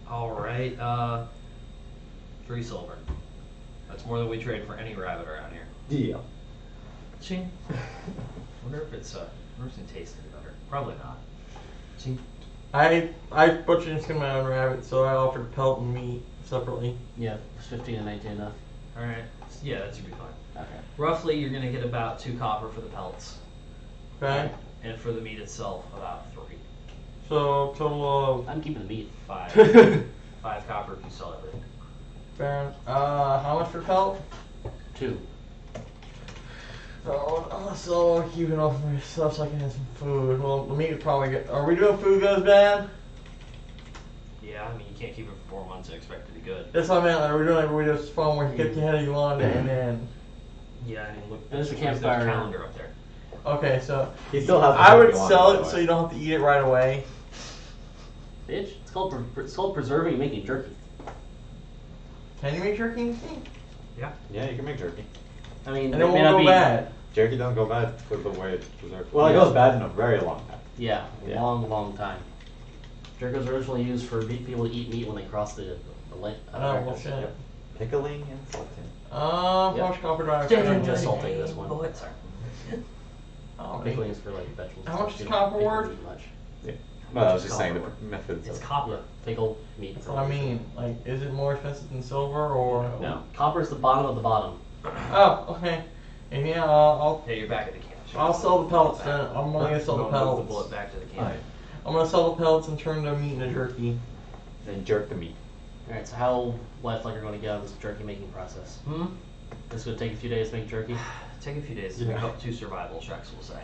Alright, 3 silver. That's more than we trade for any rabbit around here. Deal. Ching. Wonder if it's gonna taste any better. Probably not. Ching. I butchered and skinned my own rabbit, so I offered pelt and meat separately. Yeah, was 15 and 19 enough? Alright. Yeah, that should be fine. Okay. Roughly, you're gonna get about 2 copper for the pelts. Okay? And for the meat itself, about 3. So, total I'm keeping the meat. 5. of. 5 copper if you sell everything. Fair. How much for pelt? 2. So I'll keep it off my stuff so I can have some food. Well, the meat would probably get. Are we doing food goes bad? Yeah, I mean, you can't keep it for 4 months and expect it to be good. That's what I meant. Like, are we doing like we just phone where you get the head of you on it and then. Yeah, I mean, look, There's a there's campfire. calendar up there. Okay, so He still has the I food would if you want, sell by it the so way. you don't have to eat it right away. Bitch, it's called preserving and making jerky. Can you make jerky? Yeah. Yeah, you can make jerky. I mean, And it it may won't not go be. bad. Jerky doesn't go bad with the way it's preserved. Well, it Yeah. goes bad in a very long time. Yeah, a Yeah. long time. Jerky was originally used for people to eat meat when they crossed the Oh, well, Americas. shit. Yep. Pickling and salting. How Yep. much copper do I have? And just salting this one. Oh, Sorry. Oh, Pickling is for like vegetables. How much is You don't copper pickle worth? meat much. Yeah. Well, I was Just just saying the copper. methods It's of copper. Yeah, pickled meat. That's what I mean. Like, is it more expensive than silver or? No, copper is the bottom of the bottom. Oh, okay. And yeah, I'll Yeah, you're back at the camp. I'll sell the pellets then. I'm only gonna sell the Move the pellets. bullet back to the camp. Alright. I'm gonna sell the pellets and turn the meat into jerky. then jerk the meat. Alright, so how lifelike are going to get on this jerky making process? Hmm? This going to take a few days to make jerky? Take a few days to Yeah. pick up 2 survival checks, we'll say.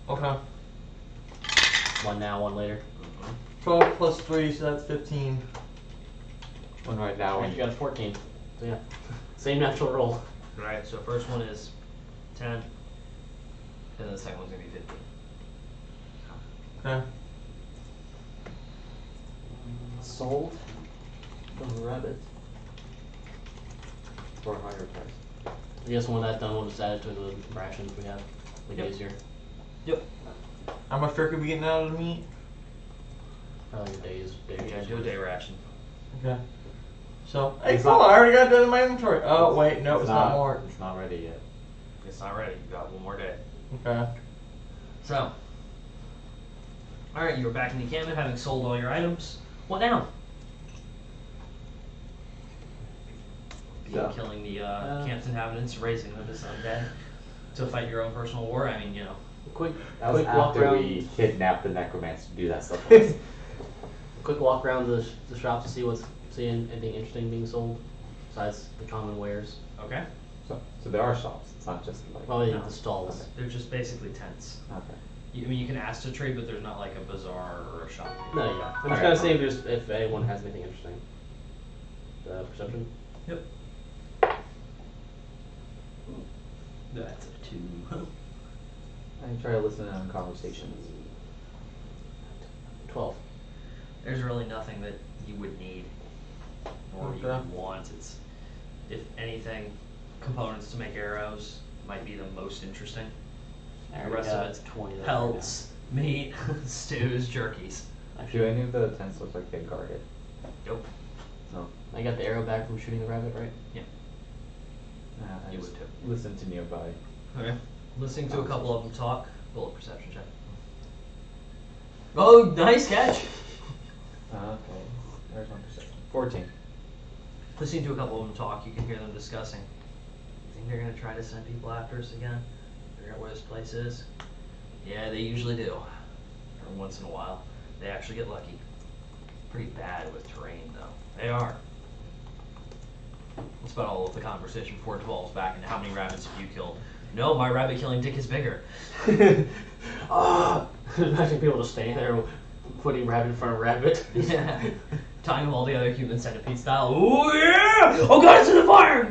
Okay. One now, one later. 12 plus 3, so that's 15. One right now. Alright, you got a 14. So yeah, same natural roll. Alright, so first one is 10, and then the second one's gonna be 15. Okay. Sold the rabbit for a higher price. I guess when that's done, we'll just add it to the rations we have. Like Yep. easier. Yep. How much jerky we getting out of the meat? Probably days. Yeah, do a day ration. Okay. So, hey, It's cool, not- I already got that in my inventory. Oh, wait, no, it's not more. It's not ready yet. It's not ready, you got 1 more day. Okay. So, alright, you are back in the encampment having sold all your items. What now? So, Killing the camp's inhabitants, raising them as undead to fight your own personal war. I mean, you know. Quick, That was quick walk after around. we kidnapped the necromancer to do that stuff. with us. Quick walk around the shop to see anything interesting being sold besides the common wares. Okay. So there are shops. It's not just like. Probably No. the stalls. They're just basically tents. Okay. I mean, you can ask to trade, but there's not like a bazaar or a shop. No, yeah. I'm just Alright. gonna see if anyone has anything interesting. Perception. Yep. That's a 2. I try to listen in on conversations. 12. There's really nothing that you would need or you Okay. would want. It's, if anything, components to make arrows might be the most interesting. I The already rest got of it's 20 there pelts, meat, stews, jerkies. right Do now. any of the tents look like they guarded? Nope. No. I got the arrow back from shooting the rabbit, right? Yeah. I You just would too. listen to nearby. Okay. Listening to a couple of them talk. Bullet perception check. Oh, nice catch! Okay. There's my perception. 14. Listening to a couple of them talk, you can hear them discussing. You think they're gonna try to send people after us again? Figure out where this place is? Yeah, they usually do. Every once in a while. They actually get lucky. Pretty bad with terrain, though. They are. That's about all of the conversation before it devolves back into how many rabbits have you killed. No, my rabbit killing dick is bigger. Ah! Imagine people just standing there putting rabbit in front of rabbit. Yeah. Tying them all together, human centipede style. Oh yeah! Oh god, it's in the fire!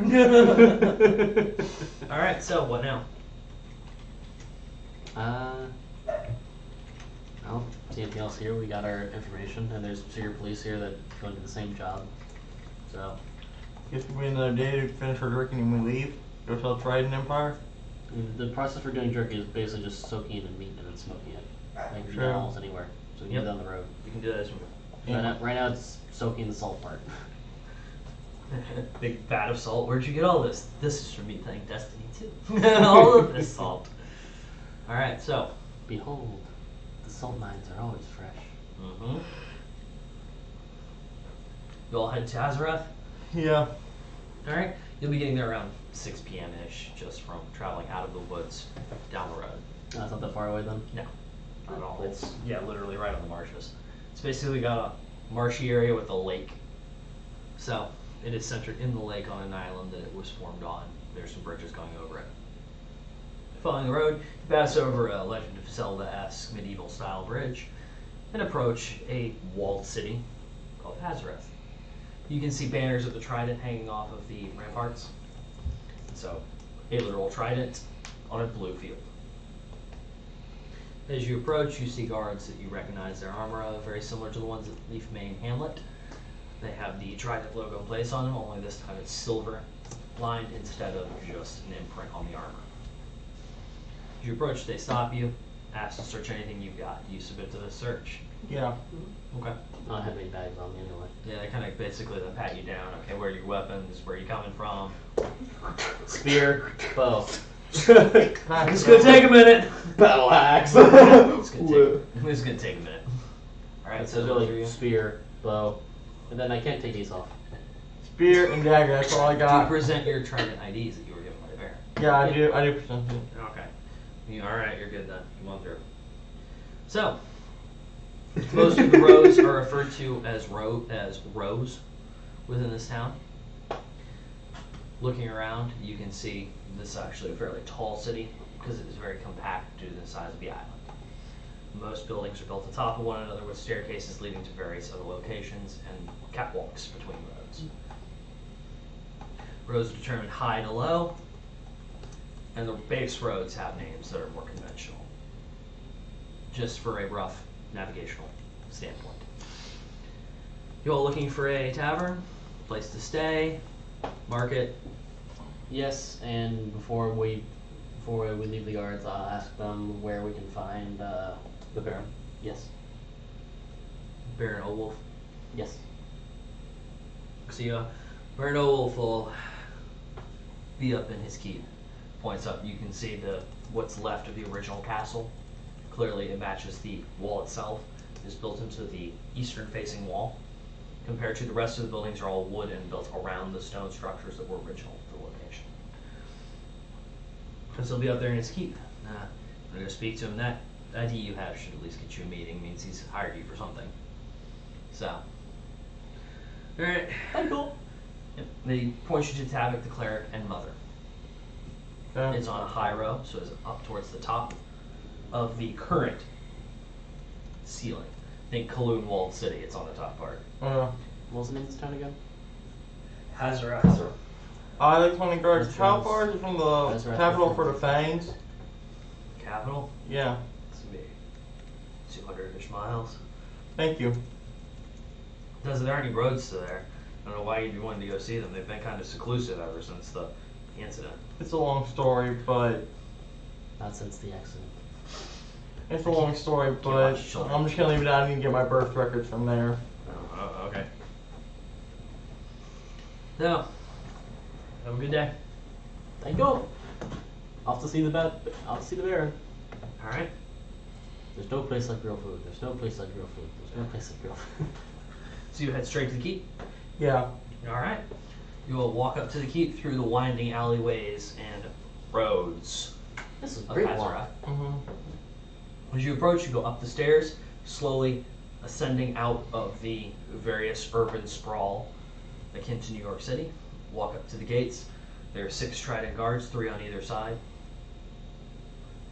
Alright, so what now? I don't see anything else here. We got our information, and there's secret police here that go do the same job. So, Guess we wait another day to finish our drinking and we leave. Go tell Trident Empire. the process for doing jerky is basically just soaking it in meat and then smoking it. Like you can Sure. do almost anywhere. So we can Yep. do that on the road. You can do that as Right now it's soaking the salt part. big vat of salt. Where'd you get all this? This is from me playing Destiny 2. All of this salt. Alright, so. Behold, the salt mines are always fresh. Mm-hmm. You all head to Azarath? Yeah. Alright. You'll be getting there around 6 p.m.-ish, just from traveling out of the woods down the road. It's not that far away then. No, not at all. It's, yeah, literally right on the marshes. It's basically got a marshy area with a lake. So, it is centered in the lake on an island that it was formed on. There's some bridges going over it. Following the road, you pass over a Legend of Zelda-esque medieval-style bridge and approach a walled city called Azarath. You can see banners of the trident hanging off of the ramparts. So, a literal trident on a blue field. As you approach, you see guards that you recognize their armor of, very similar to the ones at Leaf Main Hamlet. They have the trident logo in place on them, only this time it's silver lined instead of just an imprint on the armor. As you approach, they stop you, ask to search anything you've got. You submit to the search. Yeah. Okay. I don't have any bags on me anyway. Yeah, they kind of basically then pat you down. Okay, where are your weapons? Where are you coming from? Spear, bow. It's gonna take a minute. Battle axe. It's gonna take a minute. Alright, It so says those are really you. spear, bow, and then I can't take these off. Spear and dagger, that's all I Do you got. present your trident IDs that you were given by the bear? Yeah, I do present it. Okay. Alright, you're good then. Come on through. So, most of the roads are referred to as rows within this town. Looking around, you can see this is actually a fairly tall city because it is very compact due to the size of the island. Most buildings are built on top of one another with staircases leading to various other locations and catwalks between roads. Roads are determined high to low, and the base roads have names that are more conventional, just for a rough navigational standpoint. You all looking for a tavern, place to stay, market? Yes, and before we leave the guards, I'll ask them where we can find The Baron. Yes. Baron Olwolf. Yes. See, Baron Olwolf will be up in his keep. Points up, you can see what's left of the original castle. Clearly it matches the wall itself. It is built into the eastern-facing wall. Compared to the rest of the buildings are all wood and built around the stone structures that were original to the location. Because he'll be up there in his keep. I'm going to speak to him. That ID you have should at least get you a meeting. Means he's hired you for something. So, alright. Cool. Yep. They point you to Tabak the Cleric and Mother. Yeah. It's on a high row, so it's up towards the top of the current ceiling. Think Kaloon Walled City, it's on the top part. What was the name of this town again? Hazarath. I like 20 guards. That's How right. far is it from the That's right. capital for the Fangs? Capital? Yeah. It's gonna be 200-ish miles. Thank you. There aren't any roads to there. I don't know why you'd be wanting to go see them. They've been kind of seclusive ever since the incident. It's a long story, but Not since the accident. it's a long story, but watch children. I'm just gonna leave it out and get my birth records from there. Oh, okay. So, have a good day. Thank you. Off to see the Baron. All right. There's no place like real food. There's no place like real food. There's no place like real food. So you head straight to the keep. Yeah. All right. You will walk up to the keep through the winding alleyways and roads This is a of great Hazarath. walk. Mm-hmm. As you approach, you go up the stairs, slowly ascending out of the various urban sprawl akin to New York City. Walk up to the gates. There are 6 trident guards, 3 on either side.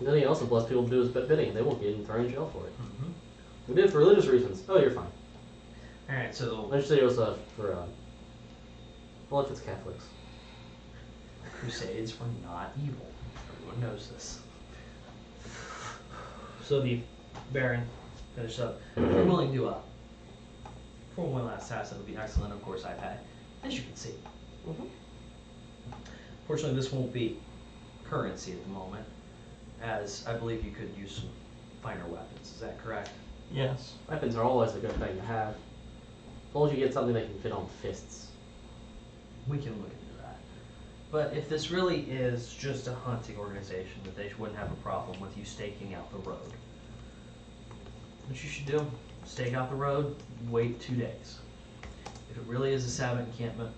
Nothing else unless people do his bidding, and they won't get thrown in jail for it. Mm-hmm. We did it for religious reasons. Oh, you're fine. Alright, so I should say it was for, well, if it's Catholics. the Crusades were not evil. Everyone knows this. So the Baron finished up. If you're willing to perform one last task, that would be excellent. Of course, I pay, as you can see. Mm-hmm. Fortunately, this won't be currency at the moment, as I believe you could use some finer weapons. Is that correct? Yes. Weapons are always a good thing to have. As long as you get something that can fit on fists. We can look into that. But if this really is just a hunting organization, that they wouldn't have a problem with you staking out the road. What you should do, stake out the road, wait 2 days. If it really is a Sabbath encampment,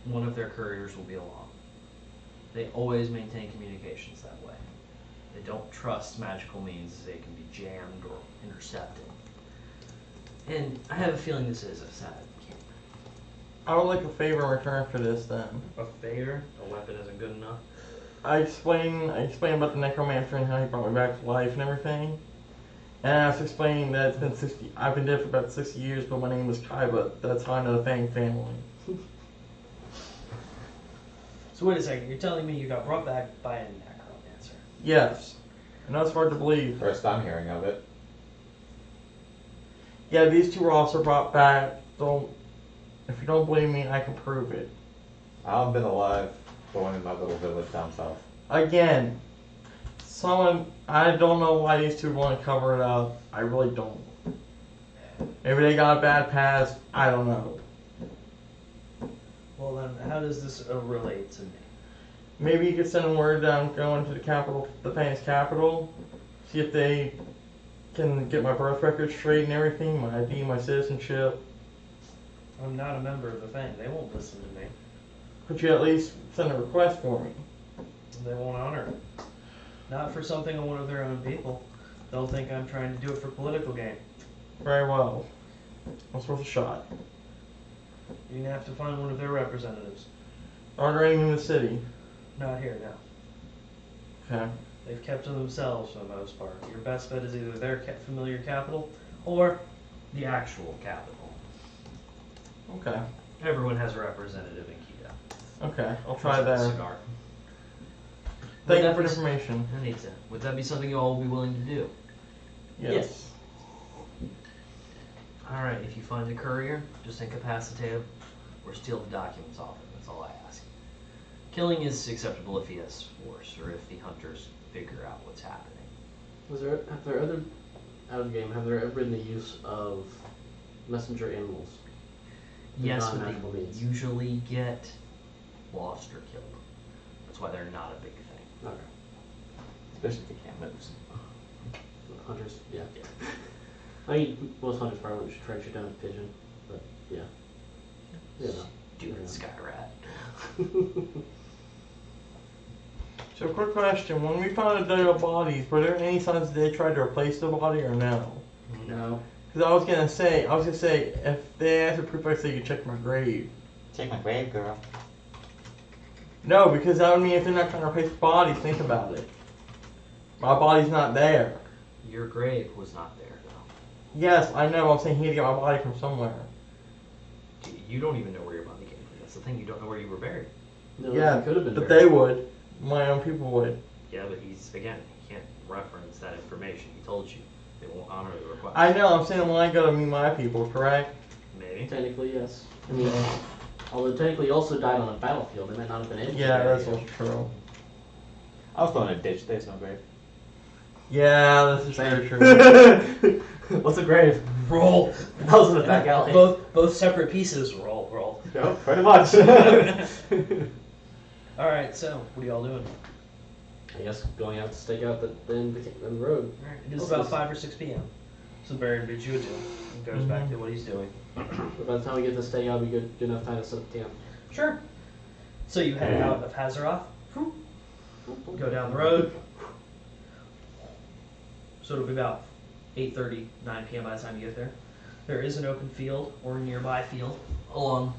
one of their couriers will be along. They always maintain communications that way. They don't trust magical means as they can be jammed or intercepted. And I have a feeling this is a Sabbath encampment. I would like a favor in return for this then. A favor? A weapon isn't good enough? I explained about the necromancer and how he brought me back to life and everything. And I was explaining that it's been I've been dead for about 60 years, but my name was Kai, but that's how I know the Fang family. So wait a second, you're telling me you got brought back by a necromancer? Yes. I know it's hard to believe. First I'm hearing of it. Yeah, these two were also brought back. If you don't believe me, I can prove it. I haven't been alive going in my little village down south. Again, I don't know why these two want to cover it up. I really don't. Maybe they got a bad past. I don't know. Well then, how does this relate to me? Maybe you could send a word down going to the capital, the Fang's capital, see if they can get my birth record straight and everything, my ID, my citizenship. I'm not a member of the Fang. They won't listen to me. Could you at least send a request for me? They won't honor it. Not for something on one of their own people. They'll think I'm trying to do it for political gain. Very well. What's worth a shot? You're gonna have to find one of their representatives. Are there any in the city? Not here now. Okay. They've kept to themselves for the most part. Your best bet is either their familiar capital or the actual capital. Okay. Everyone has a representative in Quito. Okay. I'll try there. Cigar. Thank you for the information. I need to. Would that be something you all will be willing to do? Yes. Alright, if you find a courier, just incapacitate him or steal the documents off him. That's all I ask. Killing is acceptable if he has force or if the hunters figure out what's happening. Have there ever been the use of messenger animals? Yes, but Non-magical they means. usually get lost or killed. That's why they're not a big thing. Okay. Especially if you can't move. Hunters, yeah. I mean, most hunters probably should try to shoot down a pigeon, but yeah. Yeah. Stupid Yeah. sky rat. So, quick question. When we found the dead bodies, were there any signs that they tried to replace the body or no? No. Because I was gonna say, if they asked for proof, I say you check my grave. Check my grave, girl. No, because that would mean if they're not trying to replace bodies, think about it. My body's not there. Your grave was not there, though. Yes, I know. I'm saying he had to get my body from somewhere. You don't even know where your body came from. That's the thing. You don't know where you were buried. No, Yeah, it could have been but buried. they would. My own people would. Yeah, but he can't reference that information. He told you. They won't honor the request. I know. I'm saying when I go to meet my people, correct? Maybe. Technically, yes. I mean, although technically he also died on a battlefield. They might not have been able to Yeah, bury that's you. also true. I was thrown in a ditch, there's no grave. Yeah, this is very true. What's a grave? Roll. That was in the back alley. Both separate pieces. Roll. Yeah, pretty much. All right. So, what are y'all doing? I guess going out to stake out the end of the road. All right. It is about 5 or 6 p.m. So Baron bids you adieu and goes back to what he's doing. But by the time we get to stake out, we good enough time to set up camp. Sure. So you head out of Hazaroth, go down the road. So it'll be about 8:30, 9 p.m. by the time you get there. There is an open field or nearby field along.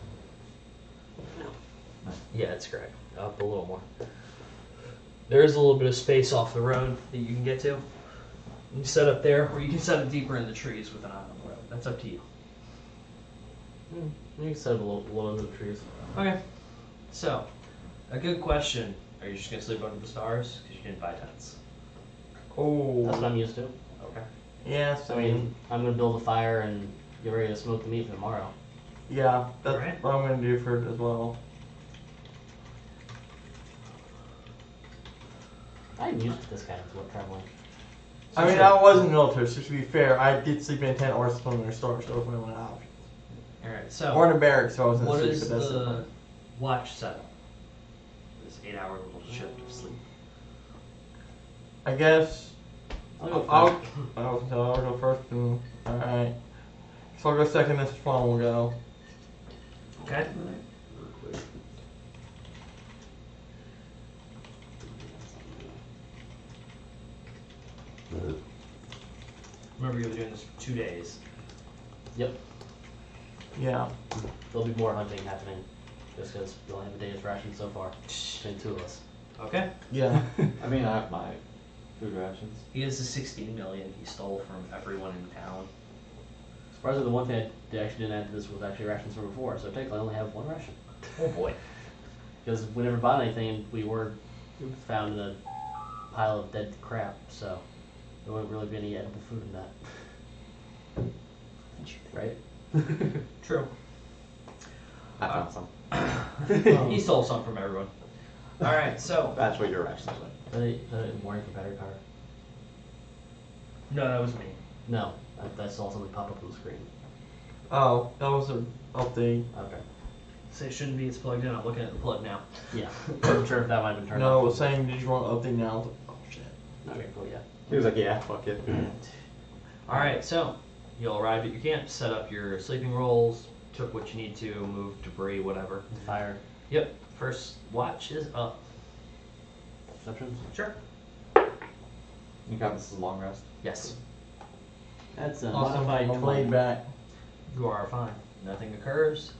Yeah, it's correct. Up a little more. there is a little bit of space off the road that you can get to. You set up there, or you can set it deeper in the trees with an eye on the road. That's up to you. You can set up a little into the trees. Okay. So, a good question. Are you just going to sleep under the stars? Because you didn't buy tents. Oh. That's what I'm used to. Okay. Yes, I mean, I'm gonna build a fire and get ready to smoke the meat for tomorrow. yeah, that's Alright. what I'm gonna do for it as well. I'm used to this kind of traveling. I mean, I wasn't military, so to be fair, I did sleep in a tent or sleep in a store, so those were my options. Alright, so. Or in a barracks, so I was in What the is city, but that's the watch setup? This 8-hour little shift of sleep. I guess I'll go I'll go first. Alright. So I'll go second, this one will go. Okay. Remember, you're doing this for 2 days. Yep. Yeah. There'll be more hunting happening, just because we only have a day's ration so far between two of us. Okay. Yeah. I mean, I have my food rations. He has the 16 million he stole from everyone in town. Surprisingly, the one thing I actually didn't add to this was actually rations from before, so technically I only have one ration. Oh boy. Because we never bought anything and we were found in a pile of dead crap, so there wouldn't really be any edible food in that. Right? True. I found some. He stole some from everyone. Alright, so. That's what your rations were. Is that a warning for battery power? No, that was me. No, I saw something pop up on the screen. Oh, that was an update. Okay. So it shouldn't be, it's plugged in. I'm looking at the plug now. Yeah. I'm sure if that might have been turned No, off. it was saying, did you want to update now? I was like, oh shit. Okay, cool, yeah. He was like, yeah, fuck it. Alright, so you'll arrive at your camp, set up your sleeping rolls, took what you need to, move debris, whatever. Fire. Yep, first watch is up. Perceptions? Sure. You got this as a long rest. Yes, That's a Awesome. modified I'm laid 20. back. you are fine. Nothing occurs.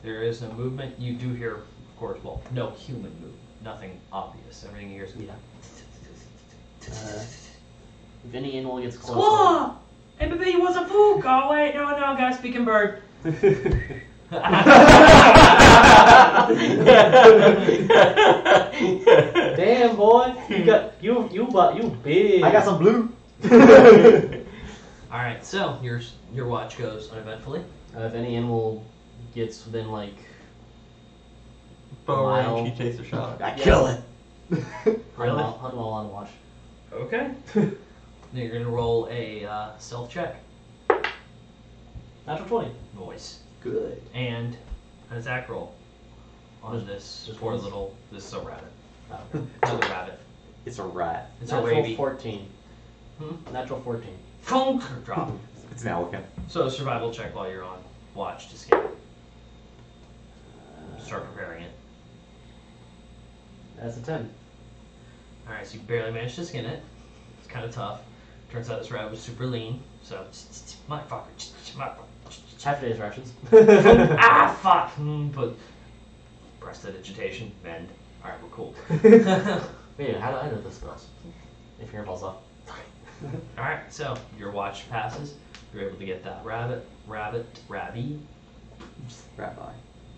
There is no movement. You do hear, of course, well, no human movement. Nothing obvious. Everything you hear is Yeah. If any animal gets close. Squaw! Hey, baby, you want some food? Oh, wait, no, gotta speak in bird. Damn, boy, you got you big. I got some blue. Alright, so your watch goes uneventfully. If any animal gets within like Bow Mile. range, he takes a shot. I kill it. Really? hunt them all on watch. Okay. Then you're gonna roll a stealth check. Natural 20. Voice. Good. And an attack roll on this just poor once? little. This is a rabbit. Oh, okay. Another rabbit. It's a rat. It's a Natural raby. 14. Hmm? Natural 14. Funk! Drop. It's an elephant. So survival check while you're on watch to skin it. Start preparing it. That's a 10. Alright, so you barely managed to skin it. It's kind of tough. Turns out this rabbit was super lean, so motherfucker, motherfucker. Half a day's rations. Ah, fuck! But prestidigitation, bend. Alright, we're cool. Wait, how do I know this spells? If your ball's off. Alright, so your watch passes. You're able to get that rabby. Rabbi.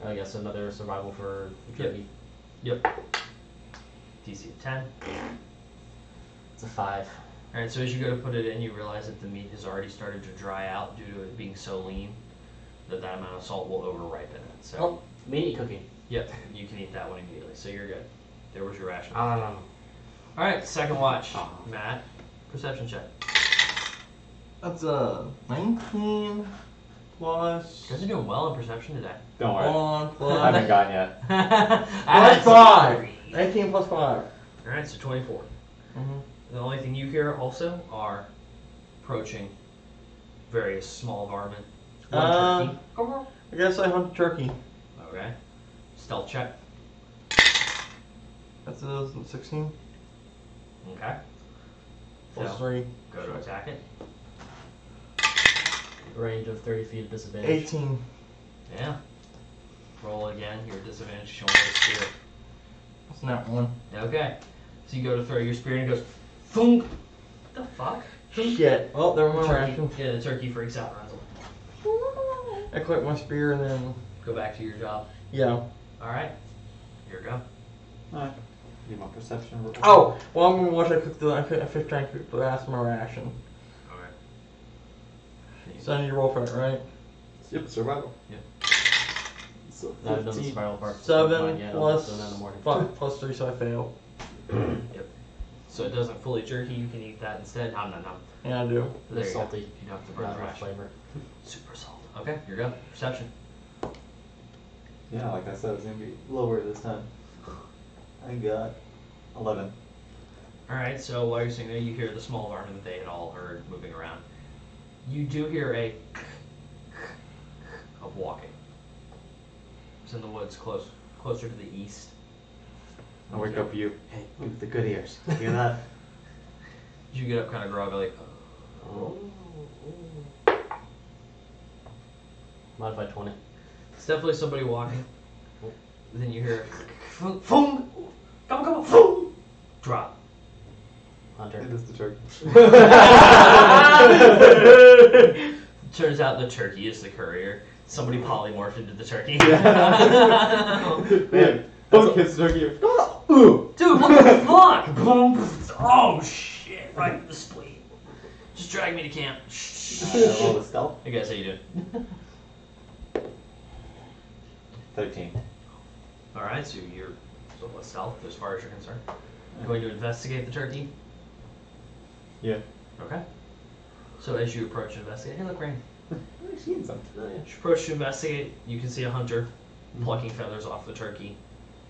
I guess another survival for the Yep. Kirby. Yep. DC of 10. It's a 5. Alright, so as you go to put it in, you realize that the meat has already started to dry out due to it being so lean that that amount of salt will overripen it. So, Oh, mini cookie. yep, you can eat that one immediately. So you're good. There was your ration. Um, Alright, second watch. Ah. Matt, perception check. That's a 19 plus You guys are doing well in perception today. Don't worry. 1 I plus haven't gotten yet. plus 5. 19 plus 5. Alright, so 24. Mm-hmm. The only thing you hear also are approaching various small varmint. One turkey. I guess I hunt a turkey. Okay. Stealth check. That's a 16 Okay. plus So, 3. go to attack it. range of 30 feet at disadvantage. 18. Yeah. Roll again. Your disadvantage showing your spear. That's not one. Okay. So you go to throw your spear and it goes, thunk. The fuck? Shit. Well, there were The my turkey, rations. yeah, the turkey freaks out, runs away. I collect my spear and then, Go back to your job. yeah. Alright. Here we go. Alright. Need my perception. roll. Oh, well, I'm gonna watch I fish trying to cook the last of my ration. Alright. So I need to roll for it, right? Yep, survival. Yep. So No, I've done the 15. spiral part. 7 Yeah, plus I'll do that in the morning. 5 plus 3, so I fail. Yep. So it doesn't fully jerky, you can eat that instead. Nom nom nom. Yeah, I do. There It's you go. salty. You don't have to burn Not the enough ration. flavor. Super salt. Okay, here we go. Perception. Yeah, like I said, it's gonna be lower this time. I got 11. Alright, so while you're sitting there, you hear the small varmint that they had all heard moving around. You do hear a of walking. It's in the woods closer to the east. I wake up you. Hey, move the good ears. You hear that? You get up kind of groggily. Modified 20. It's definitely somebody walking. Then you hear fung, fung, come on, fung, drop. Hunter. It is the turkey. Turns out the turkey is the courier. Somebody polymorphed into the turkey. Man, don't kiss the turkey. Ooh! Dude, what the fuck? Boom. Oh shit! Right in the spleen. Just drag me to camp. Roll the stealth. I guess how you do. 13. Alright, so you're still with stealth as far as you're concerned. Going to investigate the turkey? Yeah. Okay. So as you approach to investigate, hey look, Rain. I've seen some. As you approach to investigate, you can see a hunter plucking feathers off the turkey.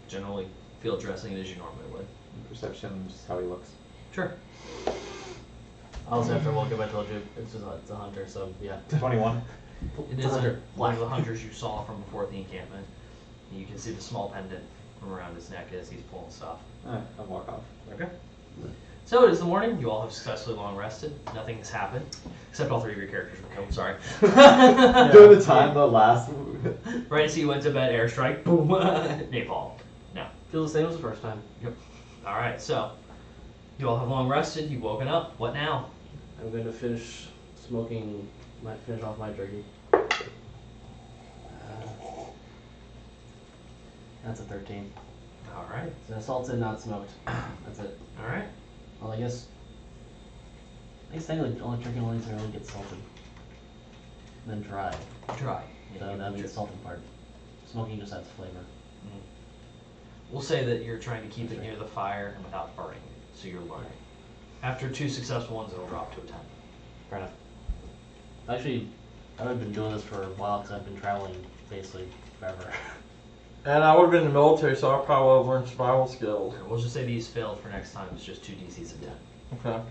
Generally field dressing it as you normally would. Perception, just how he looks. Sure. Also, after I woke up, I told you it's a hunter, so yeah. 21. It It's is a hunter. one of the hunters you saw from before the encampment. You can see the small pendant from around his neck as he's pulling stuff. I'll walk off. Okay. So it is the morning. You all have successfully long rested. Nothing has happened, except all three of your characters were killed. Sorry. During the time the last. Right as you went to bed, airstrike, boom, napalm. No. Feels the same as the first time. Yep. All right. So you all have long rested. You've woken up. What now? I'm going to finish finish off my turkey. That's a 13. All right. So salted, not smoked. That's it. All right. Well, I guess technically only turkey only really gets salted. Then dry. Dry. So that'd be the salted part. Smoking just adds flavor. We'll say that you're trying to keep it near the fire and without burning it, so you're learning. After 2 successful ones, it'll drop to a 10. Fair enough. Actually, I've been doing this for a while because I've been traveling basically forever. And I would have been in the military, so I probably would have learned survival skills. Okay, we'll just say these failed for next time. It's just 2 DCs of 10. Okay.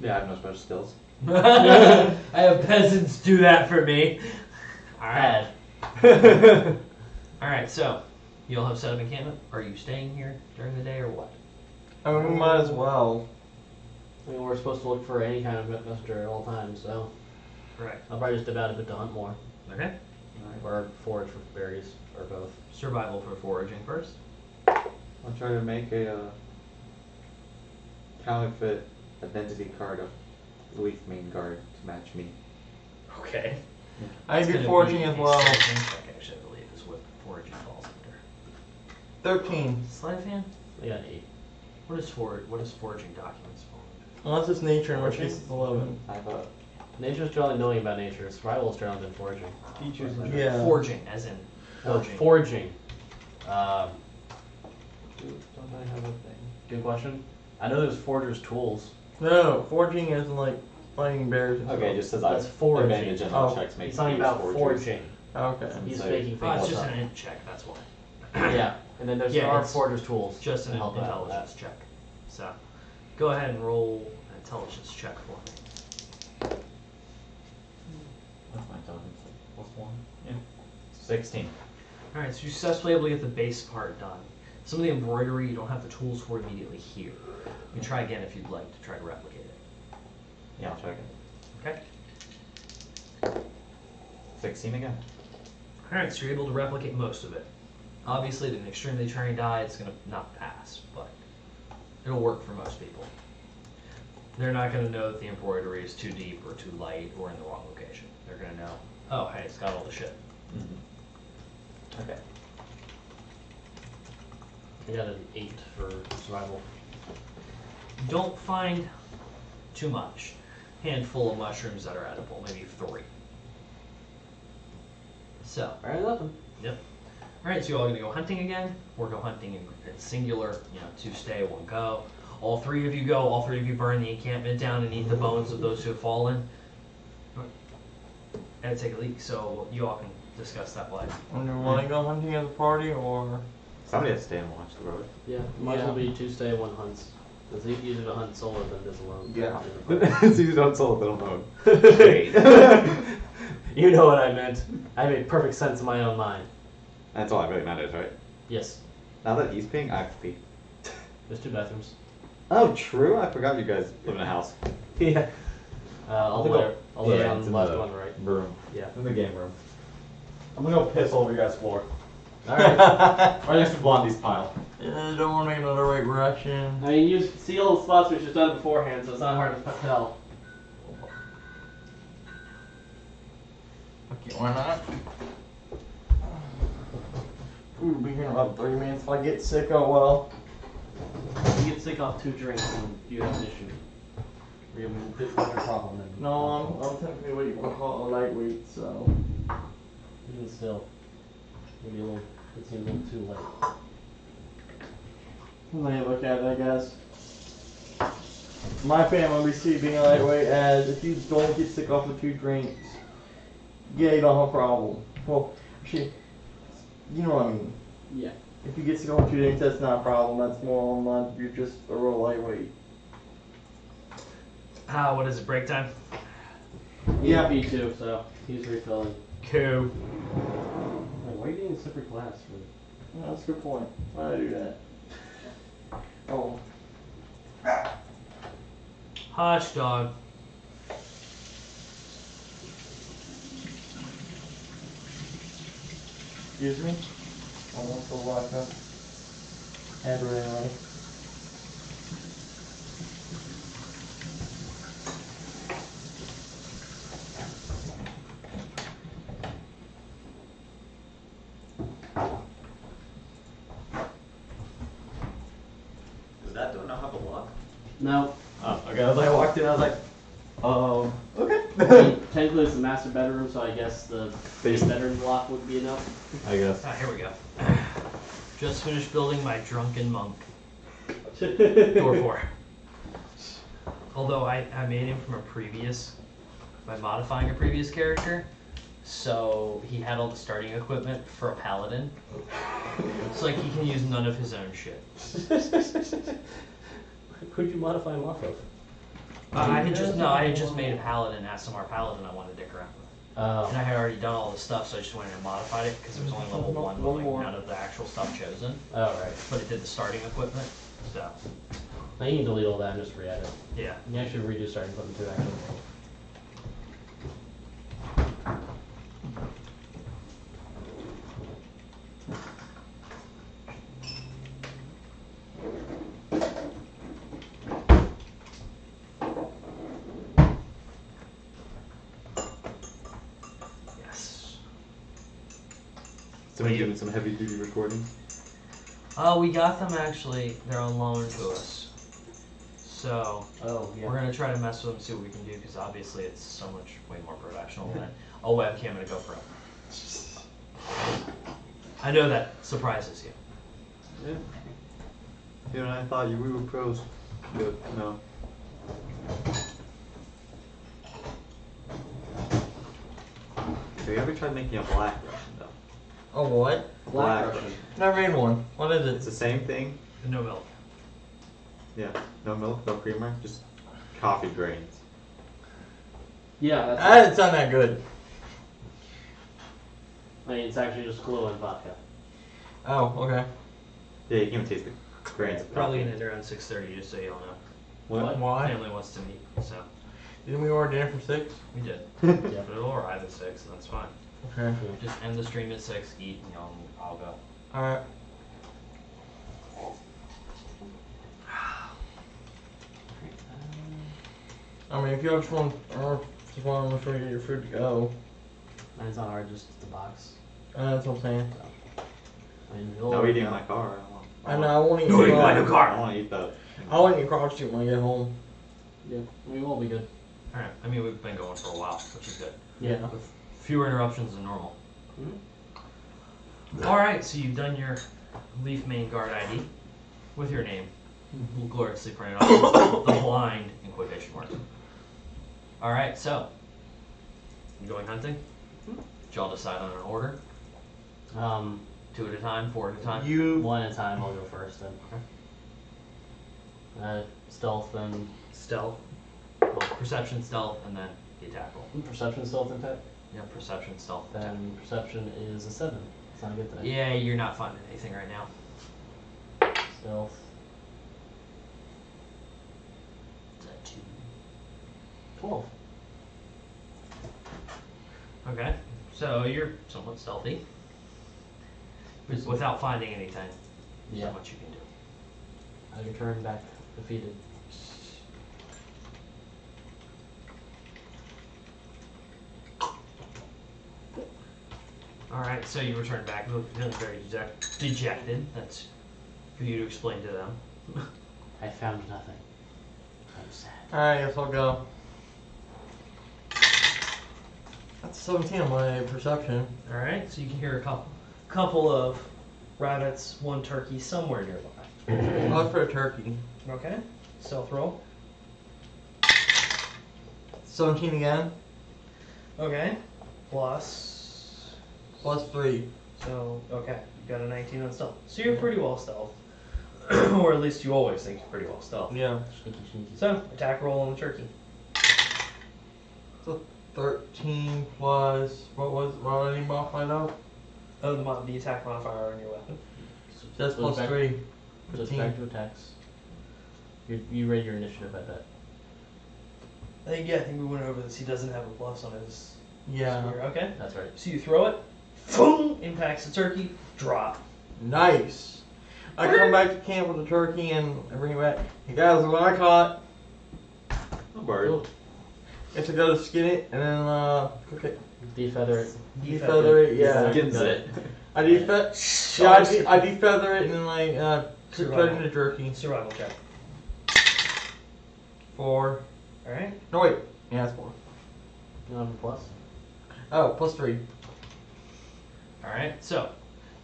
Yeah, I have no special skills. I have peasants do that for me. Alright. Alright, so you all have set up encampment? Are you staying here during the day or what? I mean, we might as well. I mean, we're supposed to look for any kind of messenger at all times, so Correct. I'll probably just dip out a bit to hunt more. Okay. Or forage for berries, or both. Survival for foraging first. I'll try to make a counterfeit identity card of Leaf Main Guard to match me. Okay. I It's do gonna foraging be as a well. sleight of hand check, actually, I believe, is what foraging falls under. 13. Sleight of hand? I got 8. What is foraging documents for? Unless it's nature, in which case it's 11. I thought Nature's generally knowing about nature. Survival is generally than foraging. features. Yeah. Forging, as in forging. Foraging. Don't I have a thing? Good question. I know there's foragers' tools. No, foraging is like finding bears and Okay, stuff. it just says That's I've foraging. advantage on Oh. checks make He's talking about foraging. Okay. He's So- making Oh, it's things just up. an int check, that's why. Yeah, and then there Yeah, are it's foragers' tools. Just an to help out with intelligence check. So, go ahead and roll an intelligence check for me. What's my intelligence? +1? Yeah. 16. Alright, so you're successfully able to get the base part done. Some of the embroidery you don't have the tools for immediately here. You can try again if you'd like to try to replicate it. Yeah, I'll try again. Okay? 16 again. Alright, so you're able to replicate most of it. Obviously, with an extremely trained eye, it's going to not pass, but It'll work for most people. They're not going to know that the embroidery is too deep or too light or in the wrong location. They're going to know, oh, hey, it's got all the shit. Mm-hmm. Okay. I got an 8 for survival. Don't find too much. Handful of mushrooms that are edible, maybe 3. So, Alright, nothing. yep. Alright, so you all gonna go hunting again, or go hunting in singular, 2 stay, 1 go. All 3 of you go, all 3 of you burn the encampment down and eat the bones of those who have fallen. And take a leak, so you all can discuss that play. And do you want to go hunting as a party or? Somebody has to stay and watch the road. Yeah, mine Yeah. will be 2 stay, 1 hunts. It's easier to hunt solo than it is alone. Yeah. So you don't solo them alone. You know what I meant. I made perfect sense in my own mind. That's all I really matters, right? Yes, Now that he's peeing, I have to pee. there's 2 bathrooms. Oh, true. I forgot you guys live in a house. Yeah. All the way Yeah, on it's the in left, the on the right. room. Yeah. In the game room. I'm gonna go piss all over your guys' floor. Alright. Right next to Blondie's pile. Yeah, don't want to make another right direction. I mean, you see all the spots which is done beforehand, so it's not hard to tell. Okay, why not? We'll be here in about 30 minutes. If I get sick, oh well. If you get sick off 2 drinks, and you have an issue. Or you have a bit bigger problem than. No, I'm technically what you want to call it a lightweight, so. Even still, maybe a little. It seems a little too late. When you look at it, I guess. My family we see being lightweight as if you don't get sick off of 2 drinks, yeah, you don't have a problem. Well, actually, you know what I mean. Yeah. If you get sick off of 2 drinks, that's not a problem. That's more on line. You're just a real lightweight. What is it, break time? Yeah. B2, so he's refilling. Cool. Why are you getting a separate glass for? No, that's a good point. Why did I do that? Oh. Hush, dog. Excuse me? Almost a vodka. Had it anyway. Does that door not have a lock? No. Oh, okay. I was like, I walked in, I was like, okay. I mean, technically it's the master bedroom, so I guess the base Base- bedroom block would be enough. I guess. Here we go. Just finished building my drunken monk. Door 4. Although I made him from a previous, by modifying a previous character, so he had all the starting equipment for a paladin. So like he can use none of his own shit. Who'd you modify him off of? I had just made a paladin, Asimar paladin I wanted to dick around with. And I had already done all the stuff, so I just went in and modified it because it was only level 1 with like none of the actual stuff chosen. Oh, right. But it did the starting equipment, so Now you can delete all that and just re-add it. yeah. You actually redo starting equipment too, actually. Yes. Somebody doing some heavy duty recording. We got them actually. They're on loan to us. So Oh, yeah. we're gonna try to mess with them, see what we can do, because obviously it's so much way more professional than a webcam and a GoPro. I know that surprises you. Yeah. You know, I thought we were pros. Good. No. Have you ever tried making a black Russian though? Oh, what? Black Russian. Never made one. What is It's it? the same thing. No milk. Yeah. No milk, no creamer, just coffee grains. Yeah, that's. That doesn't sound that good. I mean, it's actually just glue and vodka. Oh, okay. Yeah, you can even taste the grains of Probably coffee. gonna end around 6:30, just so you all know. What? Why? Family wants to meet, so Didn't we order dinner for 6? we did. Yeah. But it'll arrive at 6, and that's fine. Okay. Just end the stream at 6, eat, and I'll go. Alright. I mean, if you just want to get your food to go, And it's not hard, just the box. that's what I'm saying. I mean, No eating in my car. I know, I won't eat No eating in my your new car. car. I want to eat that. I won't eat crotch soup when I get home. Yeah, we won't be good. Alright, I mean, we've been going for a while, which is good. Yeah. With fewer interruptions than normal. Mhm. Alright, so you've done your Leaf Main Guard ID with your name. Gloriously printed on the blind in quotation marks. Alright, so. You going hunting? Did y'all decide on an order? 2 at a time, 4 at a time? You, One at a time, I'll go first then. Stealth, then Stealth. Well, perception, stealth, and then the attack roll. perception, stealth, and tech. Yeah, perception, stealth, attack. Then perception is a 7. It's not good today. Yeah, you're not finding anything right now. Stealth, Is that 2? 12. Okay, so you're somewhat stealthy. Without finding anything, there's Yeah. not much you can do. I return back defeated. Alright, so you return back, feeling very dejected. That's for you to explain to them. I found nothing. I'm sad. alright, I guess I'll go. That's 17 on my perception. Alright, so you can hear a couple of rabbits, one turkey somewhere nearby. I'll look for a turkey. Okay, stealth roll. 17 again, Okay, plus. plus 3. So, okay, you got a 19 on stealth. So you're pretty well stealth. Or at least you always think you're pretty well stealth. Yeah. Sneaky, sneaky. So, attack roll on the turkey. So 13 plus, what did he modify though? Oh, the attack modifier on your weapon. So That's so plus back, 3. So it's 15. back to attacks. You rate your initiative, I bet. I think we went over this. He doesn't have a plus on his Yeah. spear. Okay. That's right. So you throw it, boom, impacts the turkey, drop. Nice. I come back to camp with the turkey and I bring it back. Hey guys, look what I caught. A bird. Guess I gotta skin it and then cook it. Defeather it. Defeather it, yeah. Skins it. I defeather. Yeah, I defeather it and then like cook it into jerky. Survival check. 4. Alright. No wait. Yeah, it's 4. You don't have a plus? Oh, plus 3. Alright, so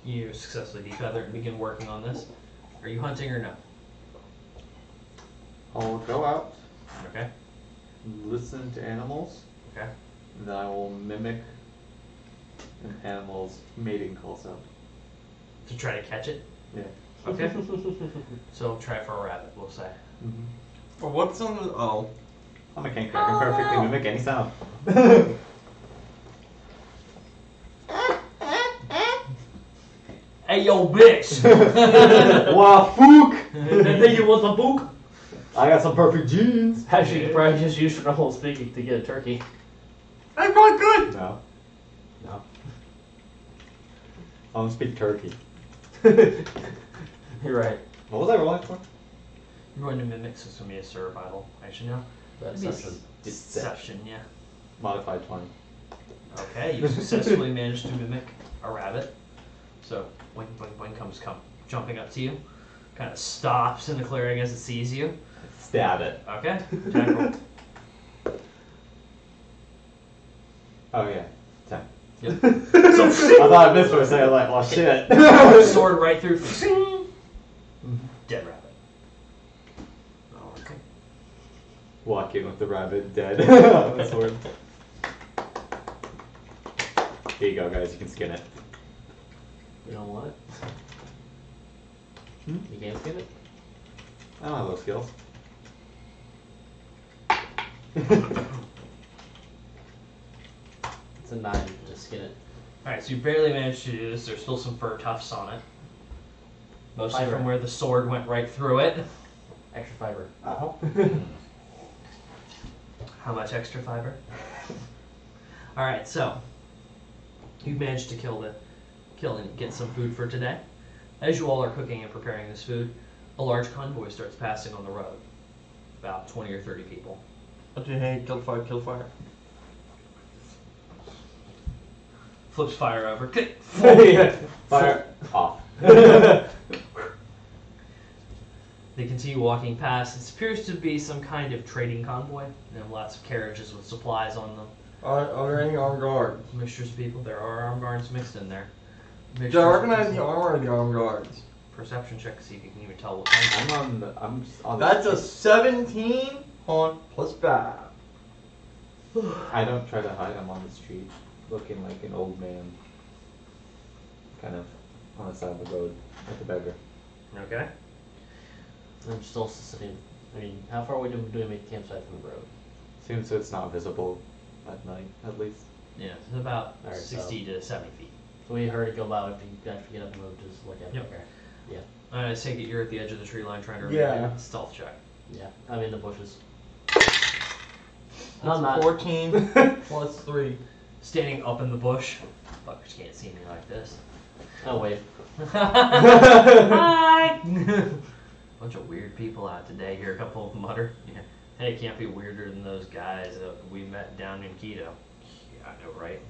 you successfully defeather and begin working on this. Are you hunting or no? I'll go out, Okay. listen to animals, Okay. and then I will mimic an animal's mating call sound. To try to catch it? Yeah. Okay. So try for a rabbit, we'll say. Mm-hmm. Well, what's on the. Oh. I'm a king. I can perfectly mimic any sound. Hey yo, bitch! Wafook! That think you want the book? I got some perfect genes. Actually, you could probably just use normal speaking to get a turkey. I'm going good! No. No. I don't speak turkey. You're right. What was I rolling for? You're going to mimic, so it's going to be a survival. Actually, no. That's It'd be deception. Deception, yeah. Modified 20. Okay, you successfully managed to mimic a rabbit. So, when comes jumping up to you, kind of stops in the clearing as it sees you. Stab it. Okay, attack roll. Oh yeah. 10. Yep. I thought I missed for a second. I was like, well shit. Sword right through. Dead rabbit. Okay. Walk in with the rabbit dead on the sword. Here you go, guys. You can skin it. You don't want it? Hmm? You can't skin it? I don't have those skills. It's a 9. Just skin it. Alright, so you barely managed to do this. There's still some fur tufts on it. Mostly Fiber. from where the sword went right through it. Extra fiber. How much extra fiber? Alright, so you managed to kill and get some food for today. As you all are cooking and preparing this food, a large convoy starts passing on the road. About 20 or 30 people. Okay, hey, kill fire, kill fire. Flips fire over. Fire off. They continue walking past. It appears to be some kind of trading convoy. They have lots of carriages with supplies on them. Are there any armed guards? Mixtures of people. There are armed guards mixed in there. Do I recognize the armor of the armed guards? Perception check to see if you can even tell what kind. I'm just on the That's a street. 17 on plus 5. I don't try to hide. I'm on the street, looking like an old man, kind of on the side of the road, like a beggar. Okay. I'm still sitting. I mean, how far away do we make the campsite from the road? Seems so it's not visible at night, at least. Yeah, it's about Alright, 60 to 70 feet. So we heard it go by. If you actually get up and move, just look at it. Yep. Okay. Yeah. I take it you're at the edge of the tree line trying to Yeah. make a stealth check. Yeah. I'm in the bushes. That's I'm not. 14 plus 3. Standing up in the bush. Fuckers can't see me like this. Oh wait. Hi! Bunch of weird people out today. Hear a couple of them mutter. Yeah. Hey, can't be weirder than those guys we met down in Quito. Yeah, I know, right?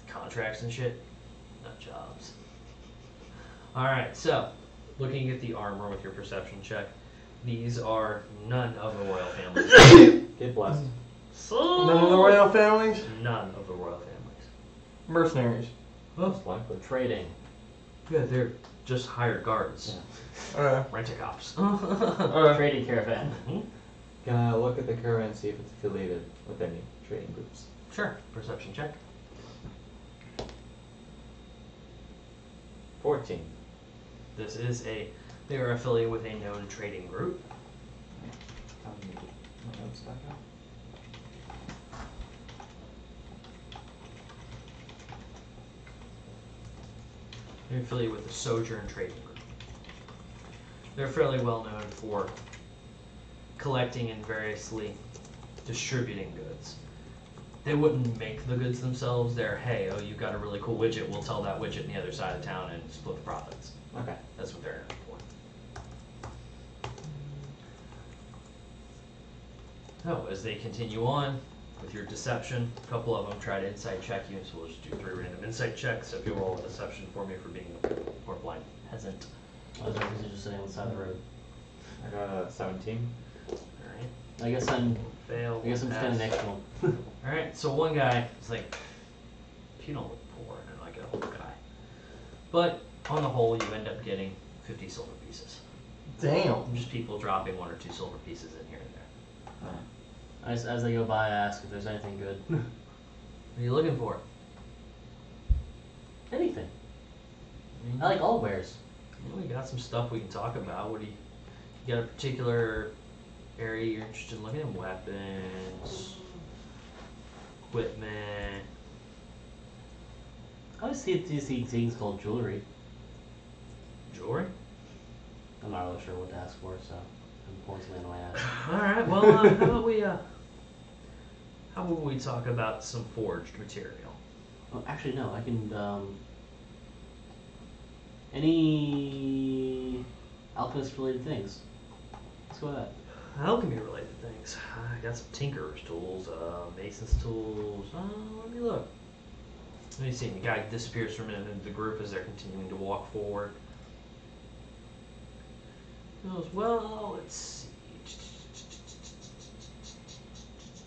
Contracts and shit. Not jobs. Alright, so, looking at the armor with your perception check, these are none of the royal families. Get blessed. So, None of the royal families? None of the royal families. Mercenaries. Most likely. Trading. Yeah, they're just hired guards. Alright. Rent-a-cops. Alright. Trading caravan. Can I look at the current and see if it's affiliated with any trading groups? Sure, perception check. 14. This is they are affiliated with a known trading group. My notes back up. They're affiliated with the Sojourn Trading Group. They're fairly well known for collecting and variously distributing goods. They wouldn't make the goods themselves. They're, hey, oh, you got a really cool widget, we'll sell that widget in the other side of town and split the profits. Okay. That's what they're known for. So, as they continue on with your deception, a couple of them try to insight check you, so we'll just do 3 random insight checks. So if you roll a deception for me for being more blind peasant. I was just sitting on the side of the road. I got a 17. Alright. I guess I'm. Fail. I guess I'm standing next to him. Alright, so one guy is like, you don't look poor and like an old guy. But on the whole, you end up getting 50 silver pieces. Damn. Just people dropping 1 or 2 silver pieces in here and there. As they go by, I ask if there's anything good. What are you looking for? Anything. I like all wares. Well, we got some stuff we can talk about. What do you got a particular area you're interested in looking at? Weapons, equipment. I see things called jewelry. Jewelry? I'm not really sure what to ask for, so I'm pointing something in my ass. Alright, well, how about we talk about some forged material? Well, actually, no. I can. Any alchemist-related things. Let's go with that. Alchemy-related things. I got some tinkerer's tools, mason's tools. Let me look. Let me see. The guy disappears from the group as they're continuing to walk forward. He goes, well, let's see.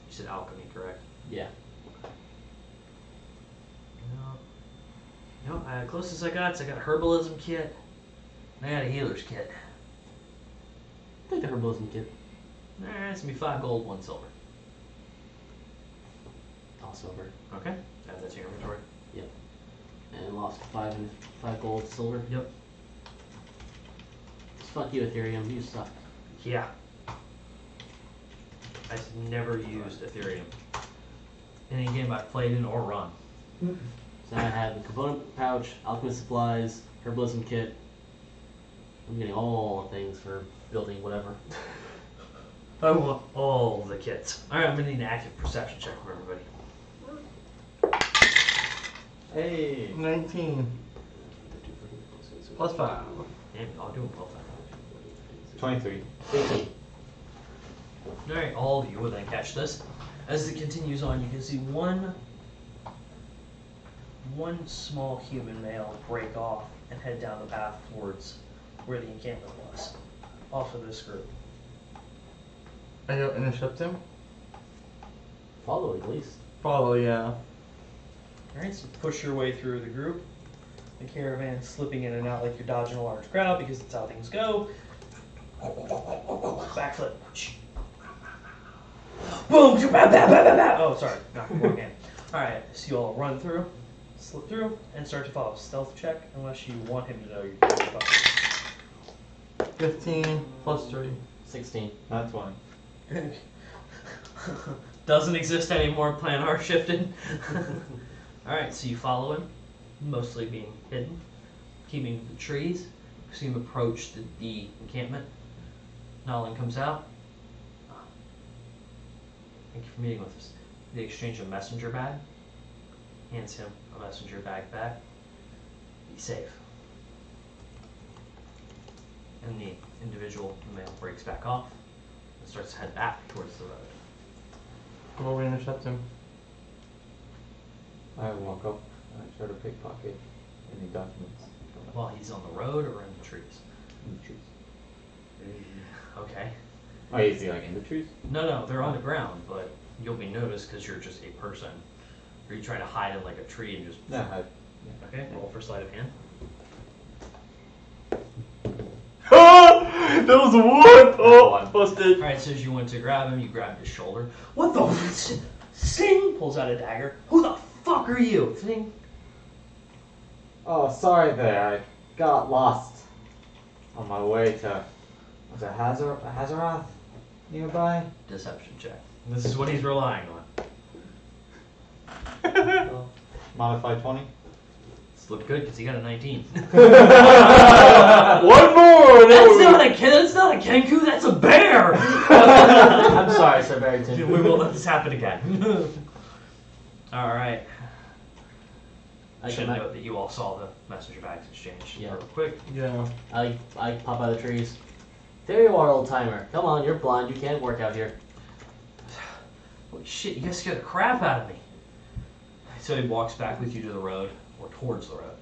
You said alchemy, correct? Yeah. No, closest I got is I got a herbalism kit. And I got a healer's kit. Take the herbalism kit. Alright, it's gonna be 5 gold, 1 silver. Toss over. Okay, add that to your inventory. Yep. And lost 5 gold, silver. Yep. Fuck you, Ethereum. You suck. Yeah. I've never used Ethereum. In any game I've played in or run. So now I have the component pouch, alchemist supplies, herbalism kit. I'm getting all the things for building whatever. I want all the kits. Alright, I'm gonna need an active perception check from everybody. Hey! 19 plus 5. Damn, I'll do them both. 23. 18. Alright, all of you will then catch this. As it continues on, you can see one small human male break off and head down the path towards where the encampment was. Off of this group. I go intercept him. Follow at least. Follow, yeah. Alright, so push your way through the group. The caravan slipping in and out like you're dodging a large crowd because that's how things go. Backflip. Boom! Oh, sorry. Not wrong hand. Alright, so you all run through, slip through, and start to follow. Stealth check, unless you want him to know you're doing it. 15 plus 3. 16. That's one. Doesn't exist anymore, plan R shifted. Alright, so you follow him, mostly being hidden, keeping the trees. You see him approach the encampment. Nolan comes out. Thank you for meeting with us. They exchange a messenger bag. Hands him a messenger bag back. Be safe. And the individual, the male, breaks back off and starts to head back towards the road. Go over and intercept him. I walk up and I try to pickpocket any documents While he's on the road or in the trees? in the trees. Okay. Oh, is he like in the trees? No, they're on the ground, but you'll be noticed because you're just a person. Are you trying to hide in like a tree and just... No, Okay, roll for sleight of hand. That was a 1! Oh, One. busted. Alright, so as you went to grab him, you grabbed his shoulder. What the... Sing! Pulls out a dagger. Who the fuck are you? Sing. Oh, sorry there. I got lost on my way to... Was it Hazaroth nearby? Deception check. This is what he's relying on. Modified 20? This looked good because he got a 19. One more! That's not a Kenku, that's a bear! I'm sorry, Sir Barrington. We won't let this happen again. Alright. I should come note that you all saw the messenger bags exchanged Yeah. real quick. Yeah. I pop out of the trees. There you are, old timer. Come on, you're blind. You can't work out here. Holy shit, you guys scared the crap out of me. So he walks back with you to the road, or towards the road.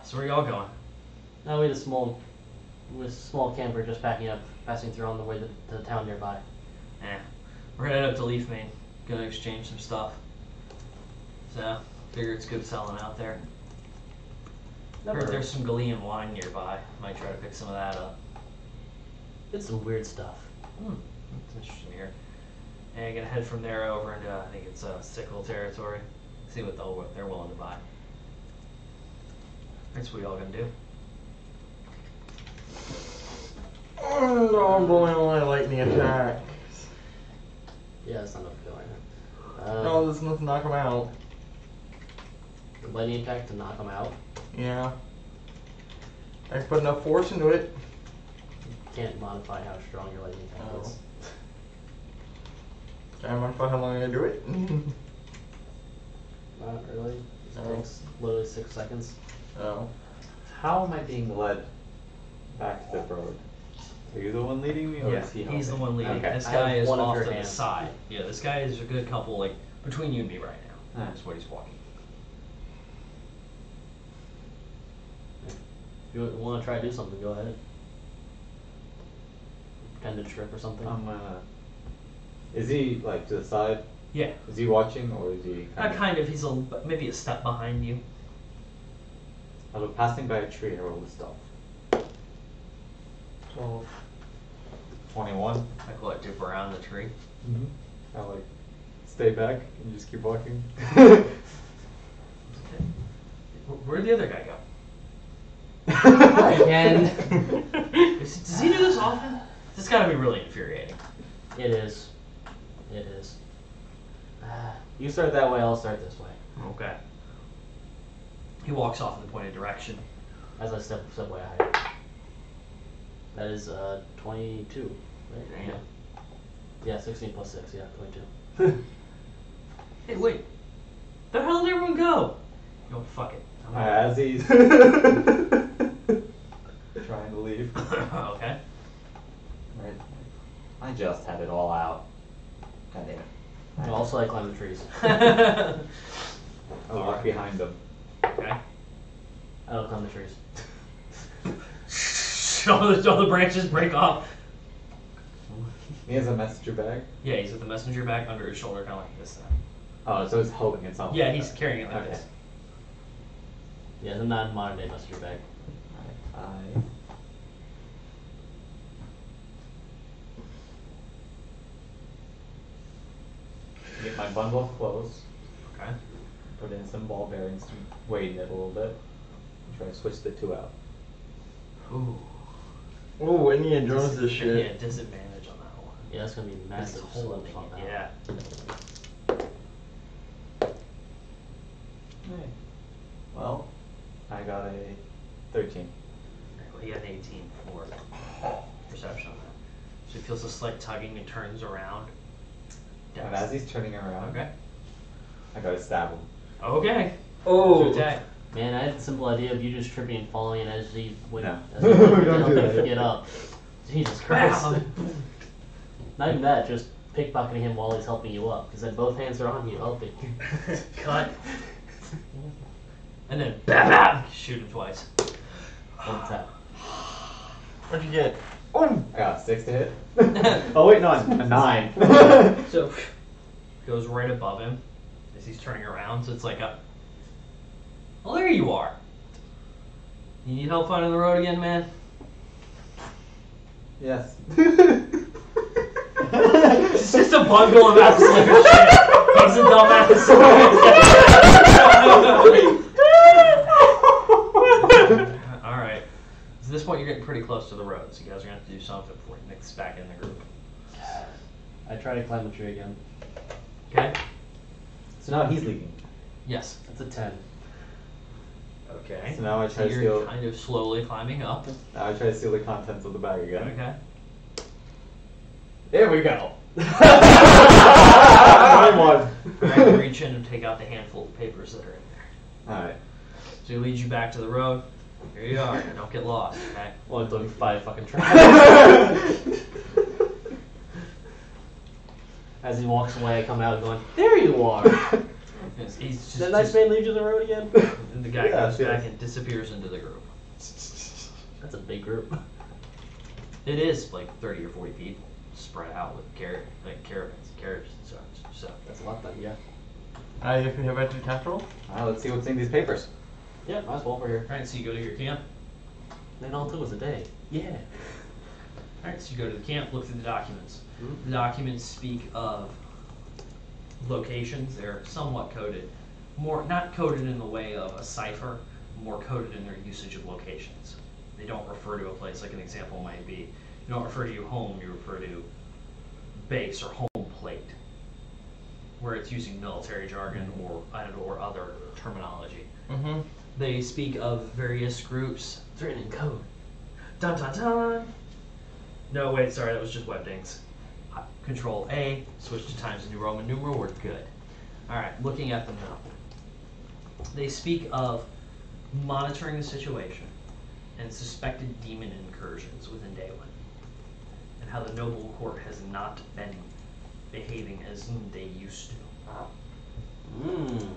So where are y'all going? No, we had a small camper just packing up, passing through on the way to the town nearby. We're headed up to Leaf Main. Gonna exchange some stuff. So, figure it's good selling out there. Heard there's some Galean wine nearby. Might try to pick some of that up. It's some weird stuff. That's interesting to hear. And I'm gonna head from there over into, I think it's Sickle territory. See what they're willing to buy. That's what y'all gonna do. No, I'm blowing all my lightning attack. Yeah, it's not enough to go right now. No, there's nothing to knock him out. Lightning attack to knock them out. Yeah. I can put enough force into it. Can't modify how strong your lightning attack Oh. is. Can I modify how long I do it? Not really. It Oh. takes literally 6 seconds. Oh. How am I being led back to the road? Are you the one leading me, or Yeah, is he he's the one leading. Okay. This I guy have is one of off your to the hands. side. Yeah, this guy is a good couple, like, between you and me right now. Ah. That's what he's walking. If you want to try to do something, go ahead. Pretend to trip or something. Is he like to the side? Yeah. Is he watching, or is he? Kind of. He's maybe a step behind you. I was passing by a tree. I rolled a stealth. 12. 21. I call it dip around the tree. Mm-hmm. I like stay back and just keep walking. Where'd the other guy go? Again. Does he do this often? This gotta be really infuriating. It is. It is. You start that way, I'll start this way. Okay. He walks off in the pointed direction. As I step way ahead. That is 22. Right? Damn. Yeah, 16 plus 6, yeah, 22. Hey, wait. The hell did everyone go? You know, fuck it. As he's trying to leave. Okay. Right. I just had it all out. God damn it. Also, I climb the trees. I walk behind them. Okay. I don't climb the trees. all the branches break off. He has a messenger bag. Yeah, he's with the messenger bag under his shoulder, kind of like this. Oh, so he's holding it something. Yeah, he's carrying it like Okay. this. Yeah, the non-modern day messenger bag. Alright, get my bundle of clothes, Okay. put in some ball bearings to weighten it a little bit, and try to switch the two out. Ooh. Oh, Indiana Jones this Yeah, shit. disadvantage on that one. Yeah, that's gonna be massive. It's holding slip on it, that. yeah. Hey. Well, I got a 13. Well, he had an 18 for perception on that. So he feels a slight tugging and turns around. And as he's turning around, Okay. I gotta stab him. Okay. Oh. To attack. Man, I had the simple idea of you just tripping and falling, and as he went, No. as he went Don't do that. to get up. Jesus Christ! Wow. Not even that, just pickpocketing him while he's helping you up, because then both hands are on you helping. Cut. And then bam, bam, shoot him twice. One tap. What'd you get? I got a 6 to hit. Oh wait, no, a 9. So goes right above him as he's turning around. So it's like a. Well, there you are. You need help finding the road again, man? Yes. It's just a bundle of absolute shit. He's a dumbass. Alright. So at this point, you're getting pretty close to the road, so you guys are going to have to do something before you mix back in the group. I try to climb the tree again. Okay? So now he's leaving. Yes. That's a 10. Okay. So now I try to you're steal. kind of slowly climbing up. Now I try to steal the contents of the bag again. Okay. There we go. Go ahead and reach in and take out the handful of papers that are in there. Alright. So he leads you back to the road. Here you are. Don't get lost, okay? Well, I'm doing 5 fucking tries. As he walks away, I come out going, "There you are." He's just, Did that nice man lead you the road again? and the guy Yeah, goes yes. back and disappears into the group. That's a big group. It is like 30 or 40 people spread out with caravans, carriages and such. So That's a lot then, yeah. If we head back to the capital. Alright, let's see what's in these papers. Yeah, might as well, we're here. alright, so you go to your camp. Man, all it took was a day. Yeah. Alright, so you go to the camp, look through the documents. Mhm. The documents speak of locations. They're somewhat coded. More not coded in the way of a cipher, more coded in their usage of locations. They don't refer to a place, like an example might be, you don't refer to home, you refer to base or home plate, where it's using military jargon or other terminology. Mm-hmm. They speak of various groups. It's written in code. Dun dun dun! No, wait, sorry, that was just Webdings. Control A, switch to Times New Roman numeral, we're good. Alright, looking at them now. They speak of monitoring the situation and suspected demon incursions within Daewin, and how the noble court has not been behaving as they used to. Mmm.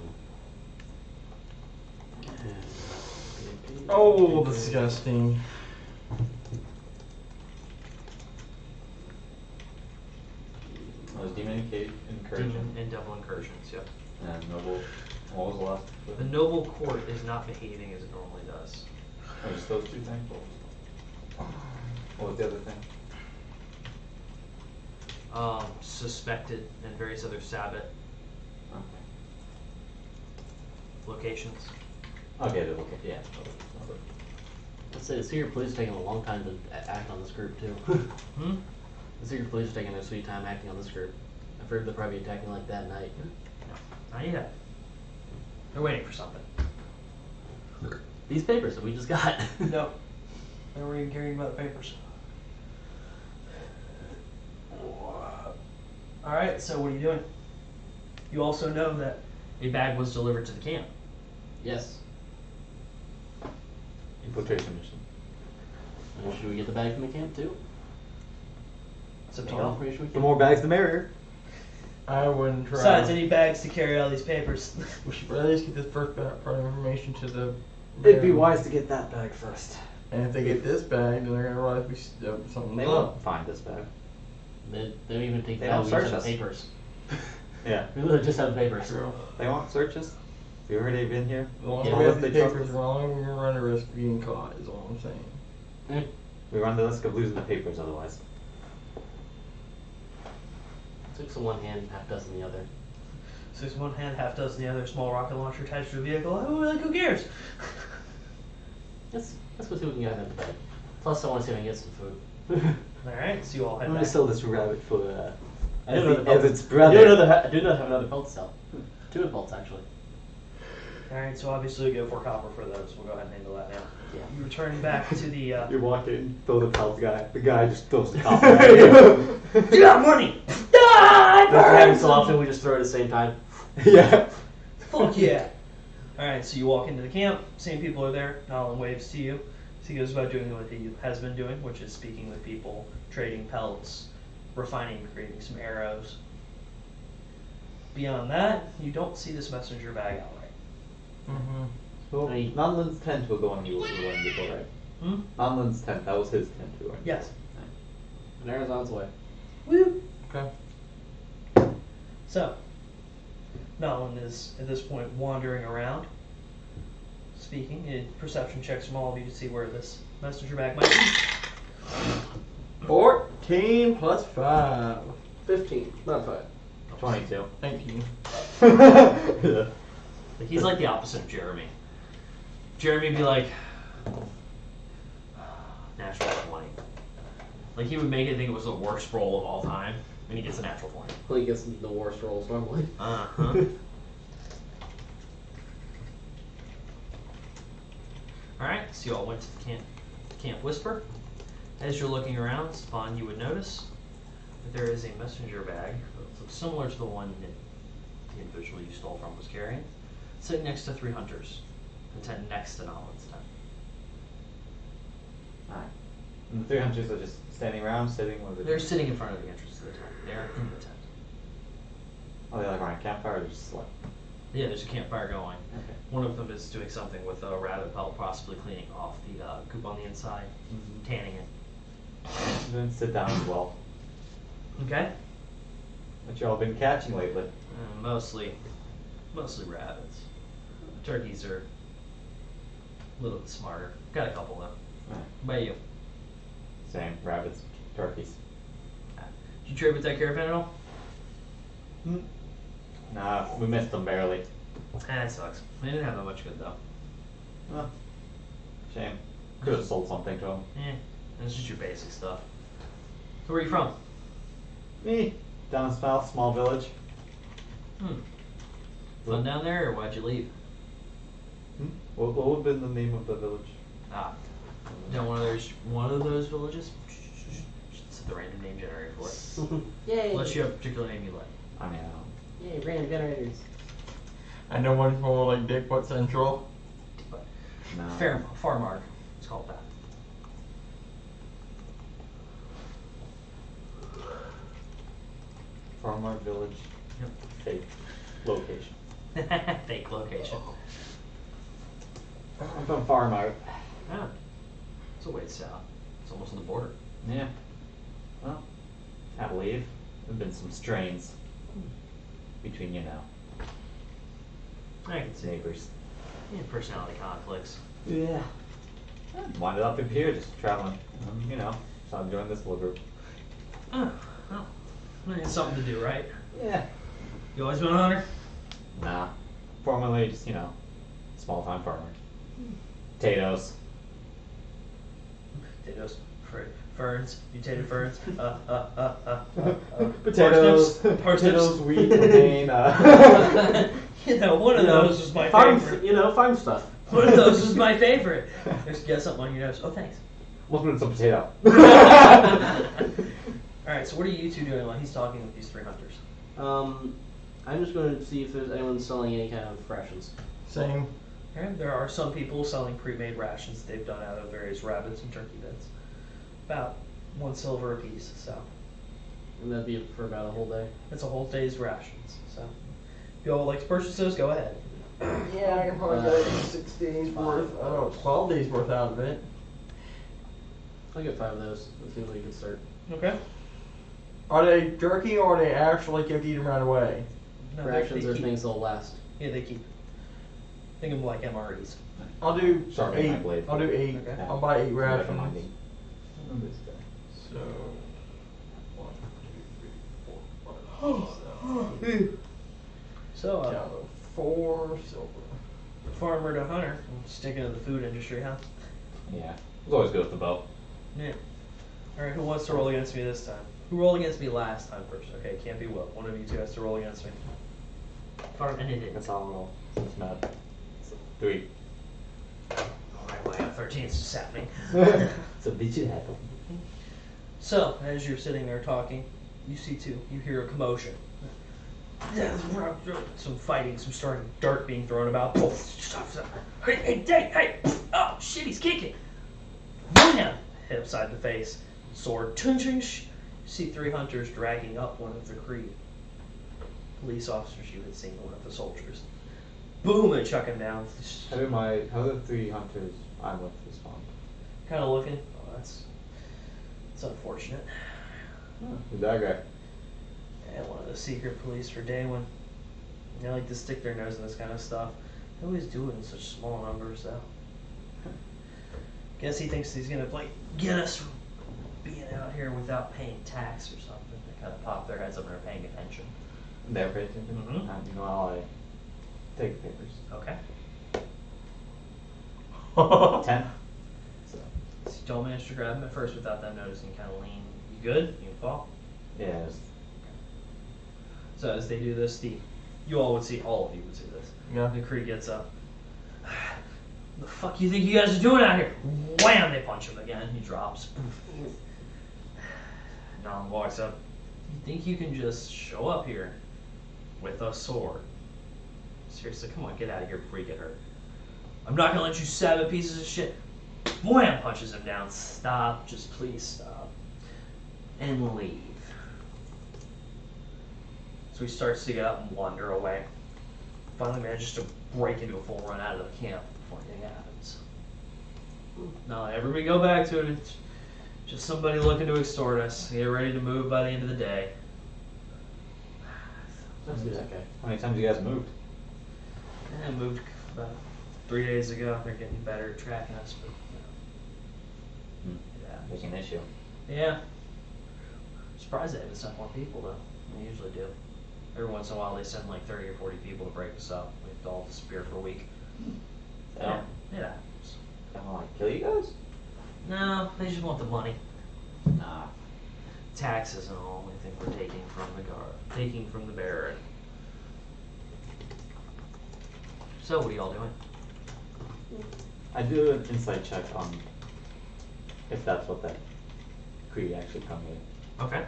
Oh, disgusting. Was demon incursion Demon and devil incursions, yep. and noble. What was the last? The noble court is not behaving as it normally does. Oh, just those 2 things. What was the other thing? Suspected and various other Sabbath Okay. locations. Okay, look at yeah. Let's say the secret police are taking a long time to act on this group, too. Hmm? The secret police are taking their sweet time acting on this group. I've heard they'll probably be attacking like that night. No, not yet. They're waiting for something. These papers that we just got. No. They weren't even caring about the papers. Alright, so what are you doing? You also know that a bag was delivered to the camp. Yes. Infiltration mission. Should we get the bag from the camp, too? It's up to No y'all. information we The can- more bags, the merrier. I wouldn't try. Besides, any bags to carry all these papers. We should at least get this first part of information to the. It'd be baron. wise to get that bag first. And if they get this bag, then they're gonna realize we something's They up. won't find this bag. They don't even take They that. don't We search just have us. papers. Yeah. We literally just have papers. True. They won't search us. You already been here. As long as Yeah. we have Unless these they trust papers, us. as long as we run the risk of being caught, is all I'm saying. Eh, We run the risk of losing the papers otherwise. 6 in one hand, half dozen the other. 6 in one hand, half dozen the other, small rocket launcher attached to a vehicle. Oh, like, who cares? Let's go see what we can get in the bag. Plus, I want to see if I can get some food. Alright, so you all head I'm back. gonna sell this rabbit for I do know the as pelt. its brother. I do know they have another pelt to sell. 2 pelts actually. Alright, so obviously we get 4 copper for those. We'll go ahead and handle that now. Yeah. You return back to the, You walk in, throw the pelt guy. The guy just throws the pelt. You got money! Doesn't happen so often. We just throw it at the same time. Yeah. Fuck yeah! Alright, so you walk into the camp, same people are there, Nolan waves to you. So he goes about doing what he has been doing, which is speaking with people, trading pelts, refining, creating some arrows. Beyond that, you don't see this messenger bag outright. Mm-hmm. So, Hey. Nonland's tent was the one you were in before, right? Hmm? Nonland's tent, that was his tent too, right? Yes. And Aaron's on its way. Woo! Okay. So, Nolan is at this point wandering around, speaking. Perception checks from all of you to see where this messenger bag might be. 14 plus 5. 15, not 5. 22. 19. Yeah. Like, he's like the opposite of Jeremy. Jeremy would be like, natural 20. Like, he would make it think it was the worst roll of all time, and he gets a natural 20. Well, he gets the worst rolls normally. Uh-huh. Alright, so you all went to the Camp Whisper. As you're looking around, Spawn, you would notice that there is a messenger bag that looks similar to the one that the individual you stole from was carrying, sitting next to 3 hunters, the tent next to Nolan's tent. Alright. And the 3 hunters are just standing around, sitting with They're sitting in front of the entrance to the tent. They're in the tent. Oh, they're like around a campfire or just like. Yeah, there's a campfire going. Okay. One of them is doing something with a rabbit pelt, possibly cleaning off the goop on the inside, tanning it. And then sit down as well. Okay. What y'all been catching lately? Mostly rabbits. Turkeys are a little bit smarter. Got a couple though. Alright. What about you? Same, rabbits, turkeys. Did you trade with that caravan at all? Nah, we missed them barely. That sucks. They didn't have that much good though. Well, shame. Could have sold something to them. That's just your basic stuff. So where are you from? Me, down south, small village. Fun down there, or why'd you leave? What would have been the name of the village? Down one of those villages? Set the random name generator for it. Yay! Unless you have a particular name you like. I mean, Yay, random generators. I know one more like Dickwood Central. no. Farmark. It's called that. Farmart Village. Yep. Fake location. Fake location. I'm from Farmart. Ah. It's a ways south. It's almost on the border. Yeah. Well, I believe there've been some strains between I can see. neighbors. Yeah, personality conflicts. Yeah. Winded up in here, just traveling. So I'm joining this little group. Oh, well. It's something to do, right? Yeah. You always been a hunter? Nah. Formerly, just small time farmer. Potatoes. Potatoes, ferns, mutated ferns. Potatoes. Parsnips. Potatoes, wheat, cane. One of those was my farm, favorite. farm stuff. One of those was my favorite. Just get something on your nose. Oh, thanks. Welcome to some potato. Alright, so what are you two doing while he's talking with these 3 hunters? I'm just going to see if there's anyone selling any kind of rations. Same. And there are some people selling pre-made rations that they've done out of various rabbits and turkey bits. About 1 silver apiece, so. And that'd be for about a whole day. It's a whole day's rations. So, if y'all would like to purchase those, go ahead. Yeah, I can probably get 6 days worth. I don't know, 12 days worth out of it. I'll get 5 of those. That seems like a good start. Okay. Are they jerky or are they actually like you have to eat them right away? No, Rations they are keep. things that'll last. Yeah, they keep. Think of them like MREs. I'll do Sharpen my 8. blade. I'll do 8. Okay. I'll buy 8 Never rations. mind me. This guy. So 1, 2, 3, 4, 5, 6, 7, So, count of 4 silver. farmer to hunter, sticking to the food industry, huh? Yeah. It's always good with the bow. Yeah. Alright, who wants to roll against me this time? Who rolled against me last time first? Okay, can't be Will. One of you two has to roll against me. And it That's is. how I'll roll. It's not. 3. Alright, well, I have 13, it's just happening. So did you have it? So, as you're sitting there talking, you see two. You hear a commotion. Some fighting, some starting dirt being thrown about. Hey, hey, hey, hey! Oh, shit, he's kicking! Bam! Hit upside the face. Sword. Ching, ching, sh. You see 3 hunters dragging up one of the Kree police officers you had seen, one of the soldiers. Boom! And chuck him down. How do the 3 hunters I'm with respond? Kind of looking. Oh, that's unfortunate. Who's that guy? And one of the secret police for Daewon. They like to stick their nose in this kind of stuff. They always do it in such small numbers, though. Guess he thinks he's gonna like get us from being out here without paying tax or something. They kind of pop their heads up and are paying attention. They're paying attention? Mhm. Meanwhile, I take the papers. Okay. 10. So, So you don't manage to grab him at first without them noticing. Kind of lean. You good? You can fall. yeah, it's, So as they do this, you all would see, all of you would see this. Yeah. The Kree gets up. The fuck you think you guys are doing out here? Wham! They punch him again. He drops. Nom walks up. You think you can just show up here with a sword? Seriously, come on, get out of here before you get hurt. I'm not gonna let you 7 pieces of shit. Wham! Punches him down. Stop. Just please stop. And leave. So he starts to get up and wander away. Finally manages to break into a full run out of the camp before anything happens. Now everybody go back to it. It's just somebody looking to extort us. Get ready to move by the end of the day. let's do that guy. How many times you guys moved? I moved about 3 days ago. They're getting better at tracking us, but There's an issue. yeah. Surprised they haven't sent more people though. They usually do. Every once in a while they send like 30 or 40 people to break us up. We have to all disappear for a week. Yeah. Yeah. Kind of like kill you guys? No, they just want the money. Nah. Taxes and all. They think we're taking from the guard, taking from the Baron. So what are y'all doing? I do an insight check on if that's what that Kree actually come with. Okay.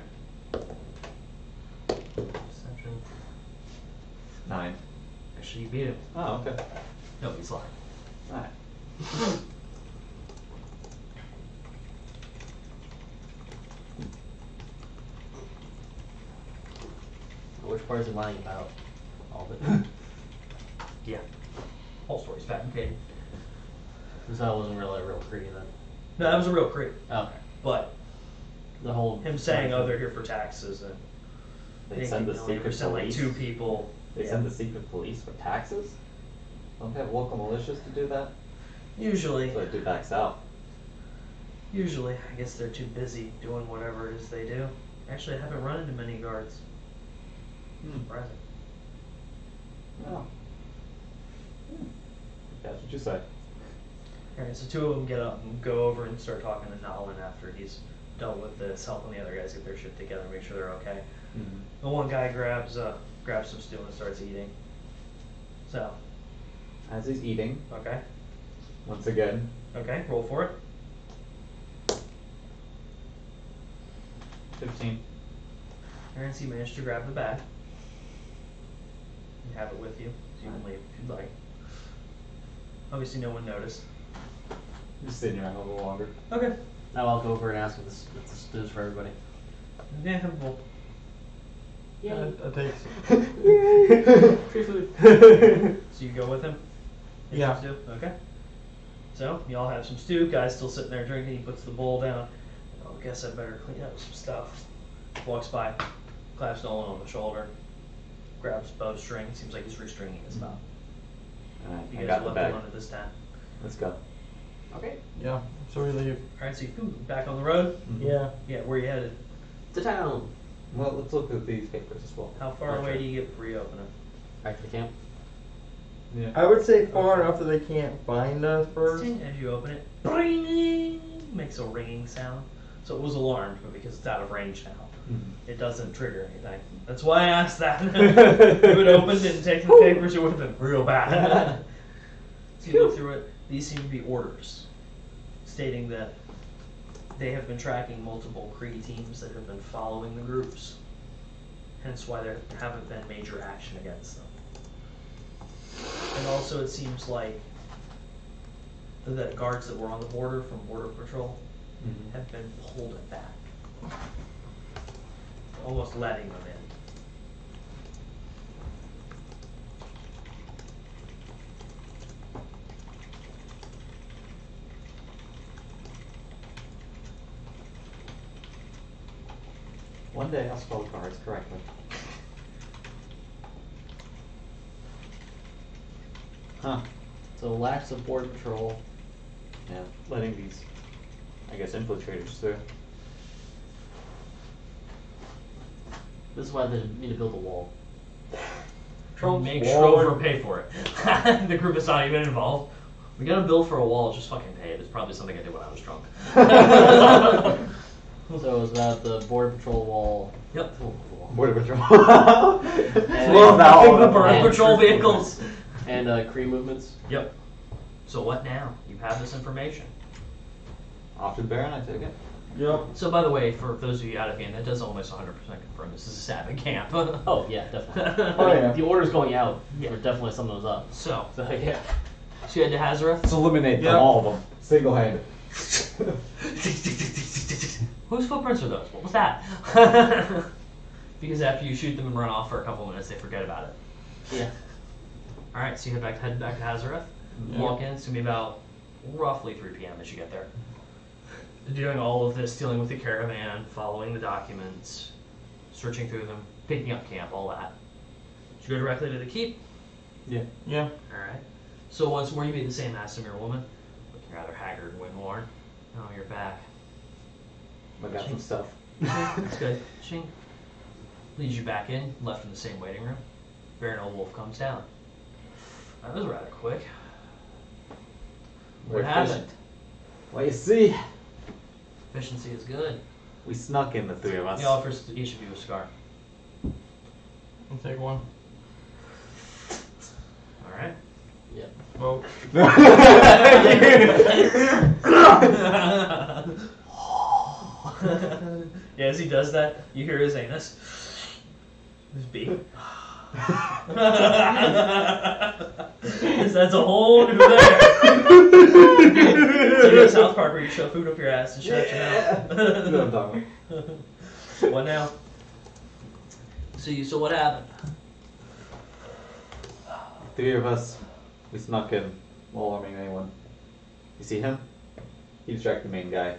Perception. 9. Actually, you beat him. Oh, okay. No, he's lying. Alright. Which part is it lying about? All of it. Yeah. Whole story's fabricated. So that wasn't really a real Kree then. No, that was a real Kree. Okay. But The whole him saying, "Oh, they're here for taxes," and They send the they secret sent like police. 2 people. They Yeah. send the secret police for taxes? Don't they have local militias to do that? Usually, So they do back south. I guess they're too busy doing whatever it is they do. Actually, I haven't run into many guards. Surprising. Oh. That's what you say. Alright, so 2 of them get up and go over and start talking to Nolan after he's dealt with this, helping the other guys get their shit together, make sure they're okay. Mm-hmm. The one guy grabs some stew and starts eating. So, As he's eating, okay. once again, Okay, roll for it. 15. Aaron, so you managed to grab the bag. You have it with you, so you can leave if you'd like. Obviously no one noticed. Just sitting around a little longer. Okay. Now I'll go over and ask if this is for everybody. Yeah, well, Yeah. That takes. Free food. So you go with him? Get Yeah. some stew? Okay. So, y'all have some stew. Guy's still sitting there drinking. He puts the bowl down. Oh, I guess I better clean up some stuff. Walks by, claps Nolan on the shoulder, grabs bowstring. Seems like he's restringing his stuff. Alright, You I guys got are the left bag. alone at this time. Let's go. Okay. Yeah. So we leave. Alright, so you back on the road? Yeah. Yeah, where you headed? To town. Well, let's look at these papers as well. How far away do you get before you open it? Back to the camp. Yeah. I would say far enough that they can't find us first. As you open it, bring, makes a ringing sound. So it was alarmed, but because it's out of range now, it doesn't trigger anything. That's why I asked that. If you had opened it and taken the papers, it would have been real bad. So you look through it. These seem to be orders stating that they have been tracking multiple Kree teams that have been following the groups. Hence why there haven't been major action against them. And also it seems like the guards that were on the border from Border Patrol have been pulled back. Almost letting them in. One day I'll spell cards correctly. Huh. So lax of border patrol. Yeah, letting these, I guess, infiltrators through. This is why they need to build a wall. Make forward. Strover pay for it. The group is not even involved. We got a bill for a wall, just fucking pay it. It's probably something I did when I was drunk. So is that the border patrol wall? Yep. Border Patrol. Love that The one. Border And Patrol troop vehicles. And Kree movements. Yep. So what now? You have this information. Off to the Baron, I take it. Yep. So by the way, for those of you out of game, that does almost 100% confirm this is a Sabbath camp. Oh yeah, definitely. Oh, yeah. The orders going out Yeah. are definitely some of those up. So, So yeah. so you head to Hazareth. Let's eliminate Yeah. them, all of them. Single handed. Whose footprints are those? What was that? Because after you shoot them and run off for a couple minutes, they forget about it. Yeah. Alright, so you head back to Hazareth. Yeah. Walk in, it's gonna be about roughly 3 p.m. as you get there. Doing all of this, dealing with the caravan, following the documents, searching through them, picking up camp, all that. So you go directly to the keep. Yeah. Yeah. Alright. So once more you meet the same Asimir woman, looking rather haggard and wind-worn. Oh, you're back. I got some stuff. That's good. Shing. Leads you back in, left in the same waiting room. Baron Wolf comes down. That was rather quick. We're What happened? efficient. Well, you see, Efficiency is good. we snuck in, the three of us. He offers to each of you a scar. I'll take one. Alright. Yep. Well. Yeah, as he does that, you hear his anus. His beak. That's a whole new layer. So you know South Park where you shove food up your ass and shut your You know what I'm mouth. talking What now? So what happened? Three of us, we snuck in, while harming anyone. You see him? He distracted the main guy.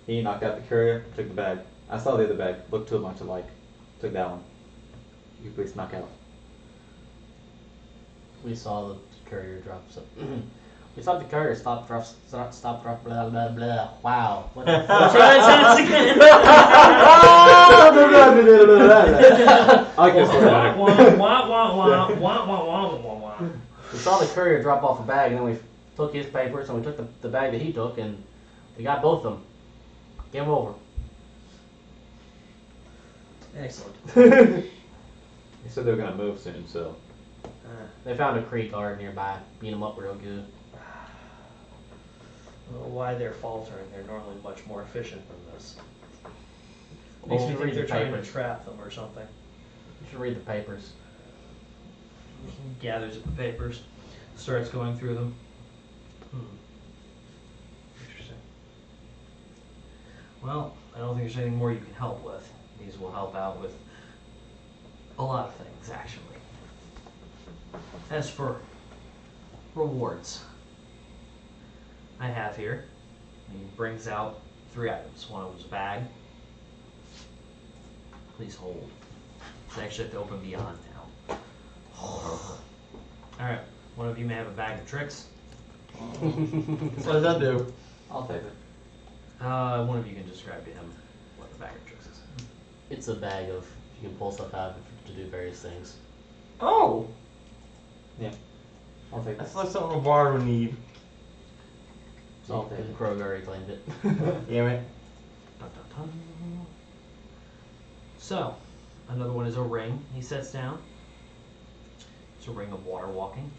He knocked out the courier, took the bag. I saw the other bag, looked too much alike. Took that one. You please snuck out. We saw the courier drop. So we saw the courier stop, drop, blah blah blah. Wow. What the fuck? Try that sentence again. I like this one better. Wah, wah, wah, wah, wah, wah, wah, wah, wah. We saw the courier drop off a bag, and then we took his papers, and we took the bag that he took, and we got both of them. Game over. Excellent. They said they were gonna move soon, so. They found a Kree guard nearby, beat him up real good. Why they're faltering? They're normally much more efficient than this. You Makes me should think read they're the trying to papers. trap them or something. You should read the papers. Gathers up the papers, starts going through them. Interesting. Well, I don't think there's anything more you can help with. These will help out with a lot of things, actually. As for rewards, I have here, he brings out 3 items. One of them's a bag. Please hold. I actually have to open Beyond now. Alright, one of you may have a bag of tricks. What does that do? I'll take it. One of you can describe to him what the bag of tricks is. It's a bag of, you can pull stuff out to do various things. Oh! I'll take it. That's like something a bar would need. So I'll take it. Kroger already claimed it. Damn it. Dun, dun, dun. So, another one is a ring he sets down. It's a ring of water walking.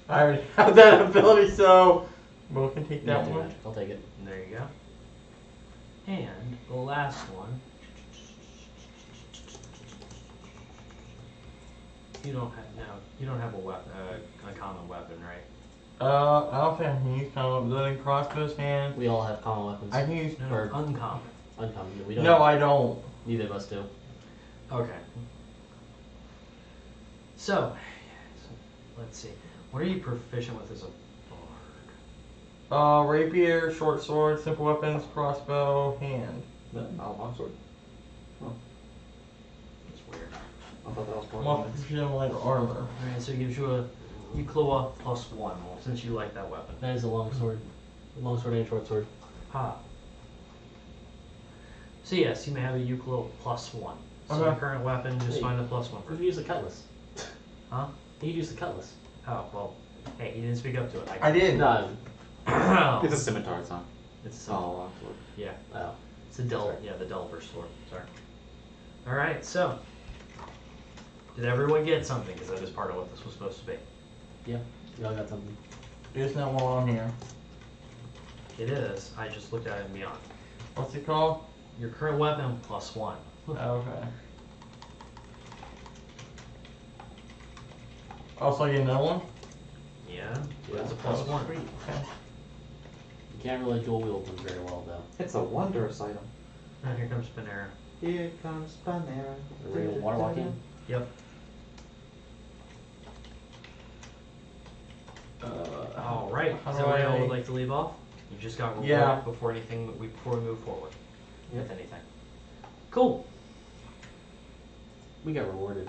I already have that ability, so Will can take that Nothing one. magic, I'll take it. And there you go. And the last one. You don't have a weapon, a common weapon, right? I don't think I can use common blood and crossbows hand. We all have common weapons. I can use. No, Or- uncommon. Uncommon. We don't. No, I don't. Neither of us do. Okay. So, let's see. What are you proficient with as a bard? Rapier, short sword, simple weapons, crossbow, hand. No, longsword. That's weird. I thought that was part Well, of it. proficient like armor. Alright, so it gives you a Euclid +1, well, since you like that weapon. That is a long sword. Long sword and short sword. Ha. So yes, you may have a Euclid +1. So your Okay. current weapon, just Hey. find the +1 You for could use the cutlass. Huh? You could use the cutlass. Oh, well, hey, you didn't speak up to it. I did. No. It's a scimitar, it's not. It's Oh, longsword. yeah, Oh. it's a the Delver sword. Sorry. All right, so did everyone get something? Because that is part of what this was supposed to be. Yeah. We all got something. There's not one on here. It is. I just looked at it and beyond. What's it called? Your current weapon +1. Okay. Also, you get another one? Yeah, Yeah, that's a that was +1. Sweet. Okay. You can't really dual wield them very well though. It's a wondrous item. And here comes Panera. Here comes Panera. The ring of water walking. Yep. All right. How Is do that where y'all I- would like to leave off? You just got rewarded Yeah. before before we move forward Yep. with anything. Cool. We got rewarded.